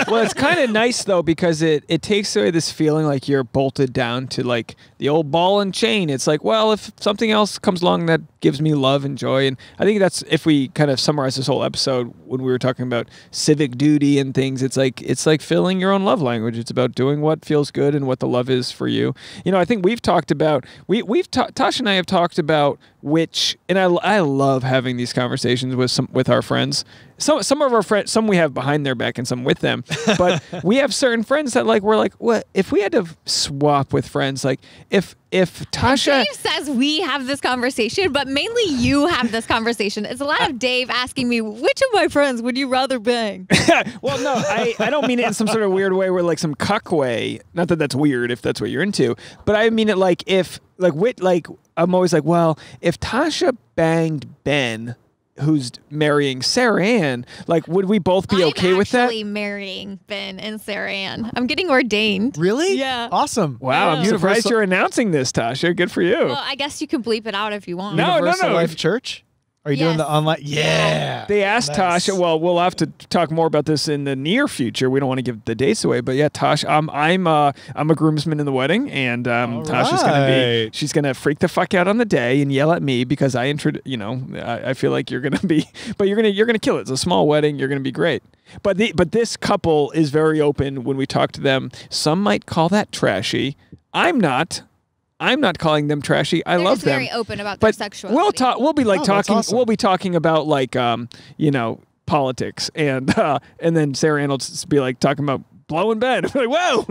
Well, it's kind of nice, though, because it takes away this feeling like you're bolted down to, like, the old ball and chain. It's like, well, if something else comes along that gives me love and joy. And I think that's, if we kind of summarize this whole episode when we were talking about civic duty and things, it's like filling your own love language. It's about doing what feels good and what the love is for you. I think we've talked about, Tasha and I have talked about which, and I love having these conversations with our friends. Some of our friends, some we have behind their back and some with them, but we have certain friends that we're like, what if we had to swap with friends? Like if Tasha Dave says we have this conversation, but mainly you have this conversation. It's a lot of Dave asking me, which of my friends would you rather bang? Well, no, I don't mean it in some sort of weird way where like some cuck way. Not that that's weird if that's what you're into, but I mean it like I'm always like, well, if Tasha banged Ben, who's marrying Sarah Ann, would we both be okay with that? I'm actually marrying Ben and Sarah Ann. I'm getting ordained. Really? Yeah. Awesome. Wow, I'm surprised you're announcing this, Tasha. Good for you. Well, I guess you can bleep it out if you want. No. Life Church? Are you doing the online? Yeah. They asked Tasha. Well, we'll have to talk more about this in the near future. We don't want to give the dates away, but yeah, Tasha, I'm a groomsman in the wedding, and Tasha's she's gonna freak the fuck out on the day and yell at me because I feel like you're gonna be, but you're gonna kill it. It's a small wedding. You're gonna be great. But this couple is very open when we talk to them. Some might call that trashy. I'm not calling them trashy. I love them. Very open about their sexuality. We'll be talking. Awesome. We'll be talking about politics, and then Sarah Ann will just be like talking about blowing Ben. I'm like, whoa,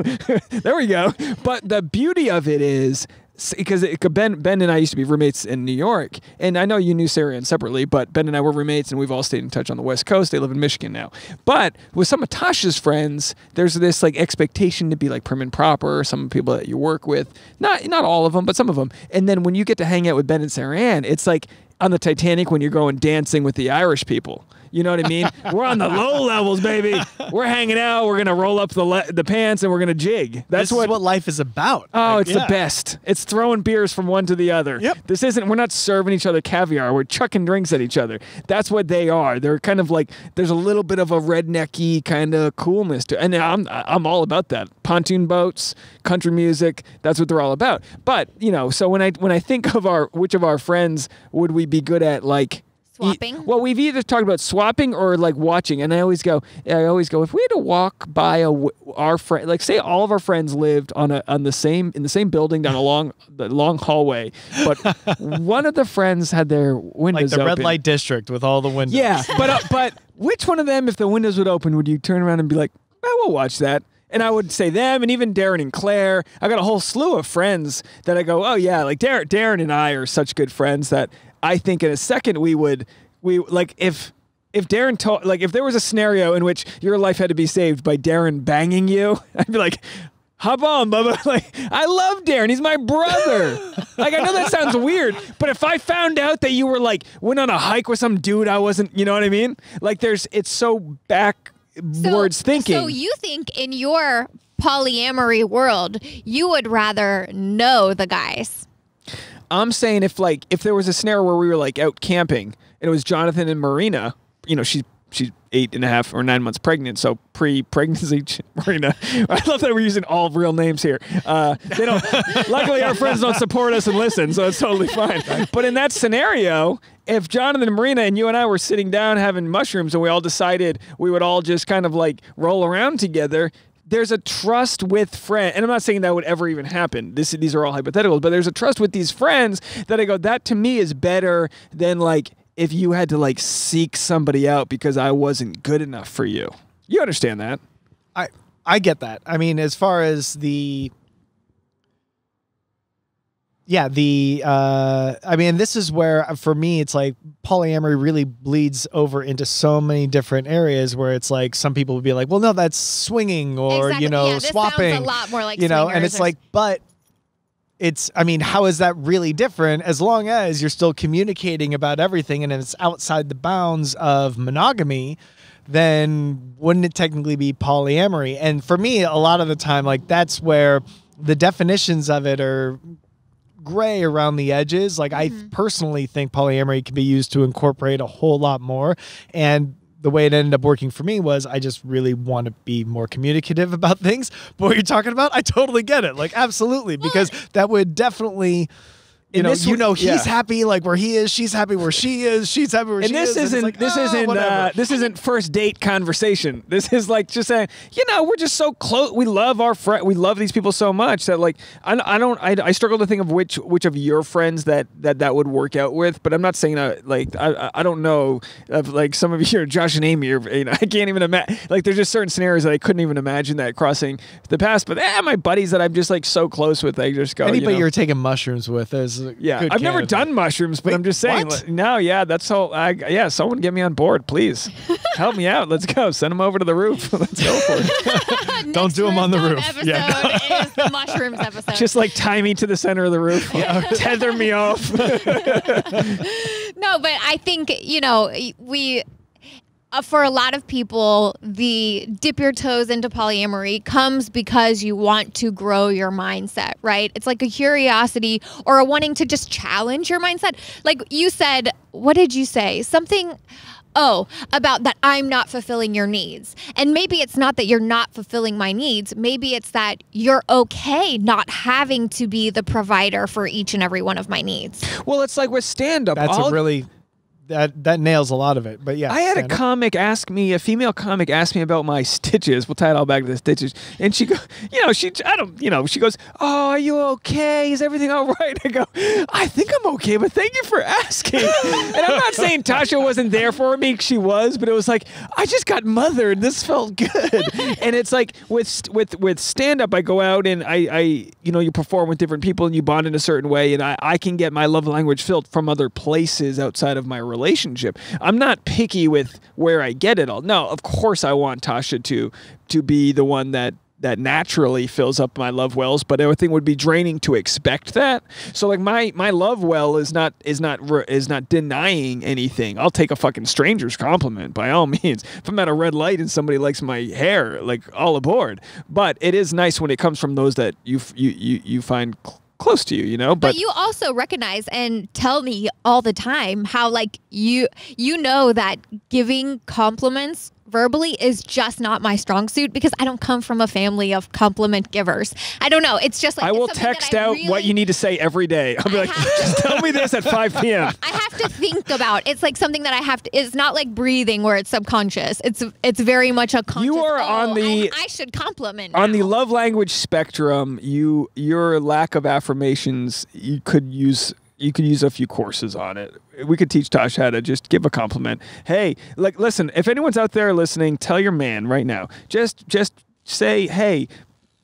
there we go. But the beauty of it is, because Ben and I used to be roommates in New York, and I know you knew Sarah Ann separately, but Ben and I were roommates, and we've all stayed in touch on the West Coast. They live in Michigan now. But with some of Tasha's friends, there's this like expectation to be like prim and proper. Some people that you work with, not all of them, but some of them. And then when you get to hang out with Ben and Sarah Ann, it's like on the Titanic when you're going dancing with the Irish people. You know what I mean? We're on the low levels, baby. We're hanging out. We're gonna roll up the pants and we're gonna jig. This is what life is about. Oh, it's the best. It's throwing beers from one to the other. Yep. We're not serving each other caviar. We're chucking drinks at each other. That's what they are. They're kind of like, there's a little bit of a rednecky kind of coolness to it. And I'm all about that. Pontoon boats, country music. That's what they're all about. But so when I think of which of our friends would we be good at like swapping? Well, we've either talked about swapping or like watching, and I always go, if we had to walk by our friend, like say all of our friends lived in the same building down the long hallway, but one of the friends had their windows open. Like the open. red light district with all the windows. Yeah, but which one of them, if the windows would open, would you turn around and be like, we'll watch that? And I would say them, and even Darren and Claire. I got a whole slew of friends that I go, oh yeah, like Darren and I are such good friends that I think in a second we like if Darren told, like if there was a scenario in which your life had to be saved by Darren banging you, I'd be like, hop on, Bubba. Like, I love Darren. He's my brother. Like, I know that sounds weird, but if I found out that you were like went on a hike with some dude I wasn't, you know what I mean? Like it's so backwards thinking. So you think in your polyamory world, you would rather know the guys? I'm saying if there was a scenario where we were like out camping and it was Jonathan and Marina, she's 8.5 or 9 months pregnant, so pre-pregnancy Marina. I love that we're using all real names here. They don't. Luckily, our friends don't support us and listen, so it's totally fine. But in that scenario, if Jonathan and Marina and you and I were sitting down having mushrooms and we all decided we would all just kind of like roll around together, there's a trust with friends, and I'm not saying that would ever even happen. These are all hypotheticals, but there's a trust with these friends that I go, that to me is better than like if you had to like seek somebody out because I wasn't good enough for you. You understand that? I get that. I mean, as far as I mean, this is where, for me, it's like polyamory really bleeds over into so many different areas where it's like some people would be like, well, no, that's swinging or, exactly. This swapping. sounds a lot more like and it's like, but it's, I mean, how is that really different? As long as you're still communicating about everything and it's outside the bounds of monogamy, then wouldn't it technically be polyamory? And for me, a lot of the time, like that's where the definitions of it are gray around the edges. Like I personally think polyamory can be used to incorporate a whole lot more. And the way it ended up working for me was I just really want to be more communicative about things. But what you're talking about, I totally get it. Like absolutely, because that would definitely, he's happy like where he is, she's happy where she is, she's happy where she is. And this isn't first date conversation. This is like just saying, we're just so close. We love our friend. We love these people so much that like I struggle to think of which of your friends that would work out with. But I'm not saying I don't know of like some of you, Josh and Amy, or I can't even imagine. Like there's just certain scenarios that I couldn't even imagine that crossing the paths. But my buddies that I'm just like so close with, I just go. Anybody you're taking mushrooms with is. Yeah, I've never done mushrooms, but I'm just saying. No, yeah, that's how. Someone get me on board, please. Help me out. Let's go. Send them over to the roof. Let's go for it. Don't do them on the roof. Episode is the mushrooms episode. Just like tie me to the center of the roof. Tether me off. No, but I think we. For a lot of people, the dip your toes into polyamory comes because you want to grow your mindset, right? It's like a curiosity or a wanting to just challenge your mindset. Like you said, what did you say? Something, about that I'm not fulfilling your needs. And maybe it's not that you're not fulfilling my needs. Maybe it's that you're okay not having to be the provider for each and every one of my needs. Well, it's like with stand-up. that nails a lot of it. But yeah, I had a female comic ask me about my stitches. We'll tie it all back to the stitches. And she goes, she goes, "Oh, are you okay? Is everything all right?" I go, "I think I'm okay, but thank you for asking." And I'm not saying Tasha wasn't there for me. She was, but it was like, I just got mothered. This felt good. And it's like with stand-up, I go out and I you perform with different people and you bond in a certain way, and I can get my love language filled from other places outside of my relationship. I'm not picky with where I get it all. No, of course I want Tasha to be the one that naturally fills up my love wells, but I think it would be draining to expect that. So like my love well is not denying anything. I'll take a fucking stranger's compliment by all means. If I'm at a red light and somebody likes my hair, like, all aboard. But it is nice when it comes from those that you find close to you, but you also recognize and tell me all the time how, like, you know that giving compliments verbally is just not my strong suit because I don't come from a family of compliment givers. I don't know. It's just like I will text out what you need to say every day. I'll be like, just tell me this at 5 p.m. I have to think about. It's like something that I have to. It's not like breathing where it's subconscious. It's very much a conscious. You are on the. I should compliment. On now. the love language spectrum, your lack of affirmations, you could use a few courses on it. We could teach Tasha how to just give a compliment. Hey, like, listen, if anyone's out there listening, tell your man right now. Just say, hey,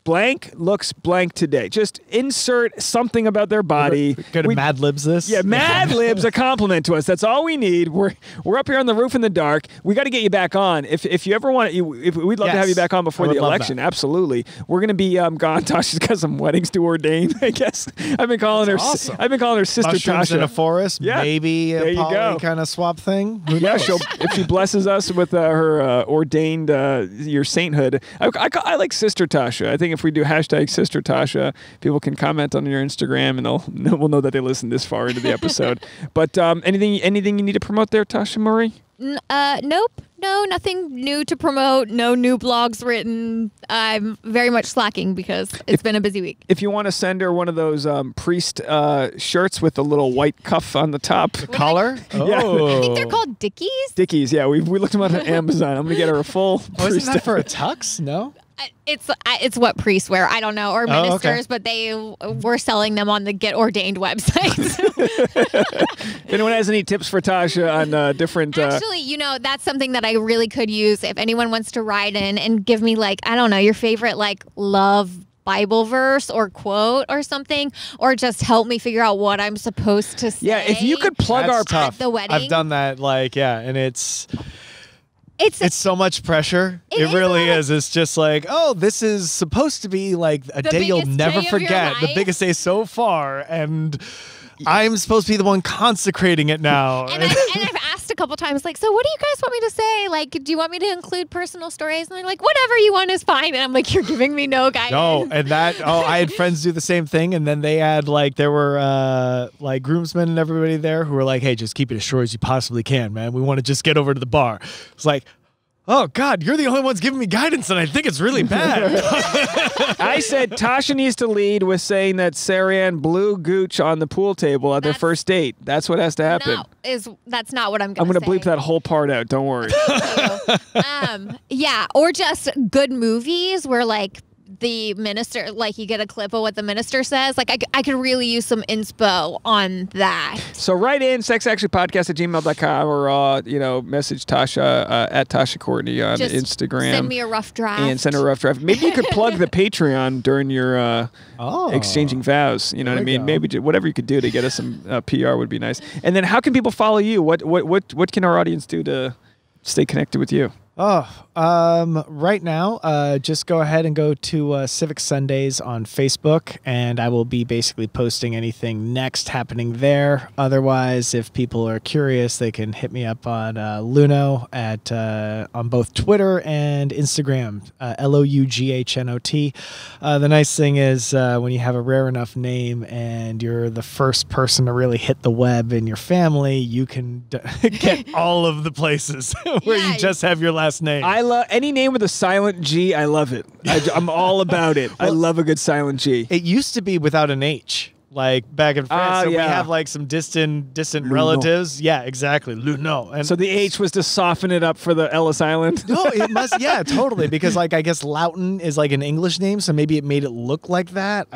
blank looks blank today. Just insert something about their body. Go to Madlibs this. Yeah, Madlibs a compliment to us. That's all we need. We're up here on the roof in the dark. We got to get you back on. If you ever want to, we'd love to have you back on before the election. Absolutely. We're gonna be gone. Tasha's got some weddings to ordain, I guess. I've been calling her. Awesome. I've been calling her Sister Mushrooms Tasha in a forest. Yeah. Maybe there a you go. kind of swap thing. Yeah, if she blesses us with her ordained your sainthood. I like Sister Tasha. I think if we do hashtag Sister Tasha, people can comment on your Instagram and we'll know that they listened this far into the episode. But anything you need to promote there, Tasha Marie? Nope. No, nothing new to promote. No new blogs written. I'm very much slacking because it's been a busy week. If you want to send her one of those priest shirts with the little white cuff on the top. Collar? Yeah. I think they're called Dickies. Dickies, yeah. We looked them up on Amazon. I'm going to get her a full priest. Isn't that for a tux? No? It's what priests wear. I don't know, or ministers, but they were selling them on the Get Ordained website. If anyone has any tips for Tasha on different... Actually, that's something that I really could use if anyone wants to write in and give me, like, I don't know, your favorite, like, love Bible verse or quote or something, or just help me figure out what I'm supposed to say. Yeah, if you could plug at the wedding. I've done that, and it's so much pressure. It really is. It's just like, oh, this is supposed to be like a day you'll never forget. The biggest day so far. And I'm supposed to be the one consecrating it now. And I've asked a couple times, like, so what do you guys want me to say? Like, do you want me to include personal stories? And they're like, whatever you want is fine. And I'm like, you're giving me no guidance. No, and I had friends do the same thing. And then they had, like, there were, like, groomsmen and everybody there who were like, hey, just keep it as short as you possibly can, man. We want to just get over to the bar. It's like, oh, God, you're the only ones giving me guidance, and I think it's really bad. I said Tasha needs to lead with saying that Saran blew Gooch on the pool table at their first date. That's what has to happen. That's not what I'm going to say. I'm going to bleep that whole part out. Don't worry. Yeah, or just good movies where, like, the minister, like, you get a clip of what the minister says. Like, I could really use some inspo on that. So write in sexactionpodcast@gmail.com or, message Tasha at Tasha Courtney on Just Instagram. Send me a rough draft. And send her a rough draft. Maybe you could plug the Patreon during your exchanging vows. You know what I mean? Maybe whatever you could do to get us some PR would be nice. And then how can people follow you? What can our audience do to stay connected with you? Right now, just go ahead and go to Civic Sundays on Facebook, and I will be basically posting anything next happening there. Otherwise, if people are curious, they can hit me up on Loughnot on both Twitter and Instagram, Loughnot. The nice thing is when you have a rare enough name and you're the first person to really hit the web in your family, you can get all of the places where you just have your last name. I love any name with a silent G. I love it. I'm all about it. I love a good silent G. It used to be without an H. like back in France. So we yeah. have like some distant relatives. Yeah, exactly. Loughnot. And so the H was to soften it up for the Ellis Island. no, it must. Yeah, totally. Because like I guess Loughton is like an English name, so maybe it made it look like that.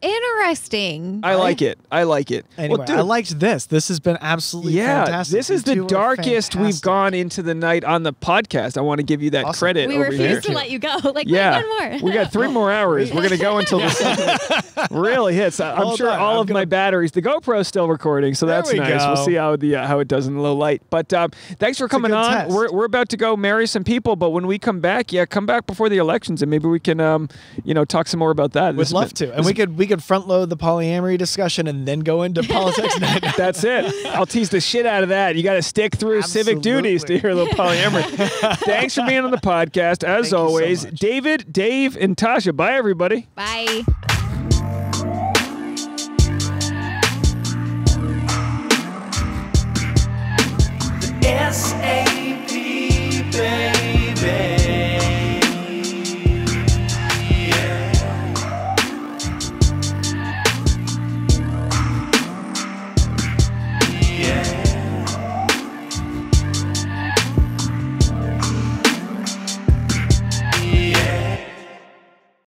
Interesting. I like it. I like it. Anyway, well, dude, I liked this. This has been absolutely fantastic. This is the darkest we've gone into the night on the podcast. I want to give you that credit we over here. refuse to let you go. Like, wait, one more. We got 3 more hours. We're going to go until the sun really hits. I'm sure all of my batteries, the GoPro's still recording, so that's nice. We'll see how it does in the low light. But thanks for coming on. We're about to go marry some people, but when we come back, come back before the elections, and maybe we can talk some more about that. We'd love to. And we could front load the polyamory discussion and then go into politics. That's it. I'll tease the shit out of that. You got to stick through civic duties to hear a little polyamory. Thanks for being on the podcast. As always, David, Dave, and Tasha. Bye, everybody. Bye.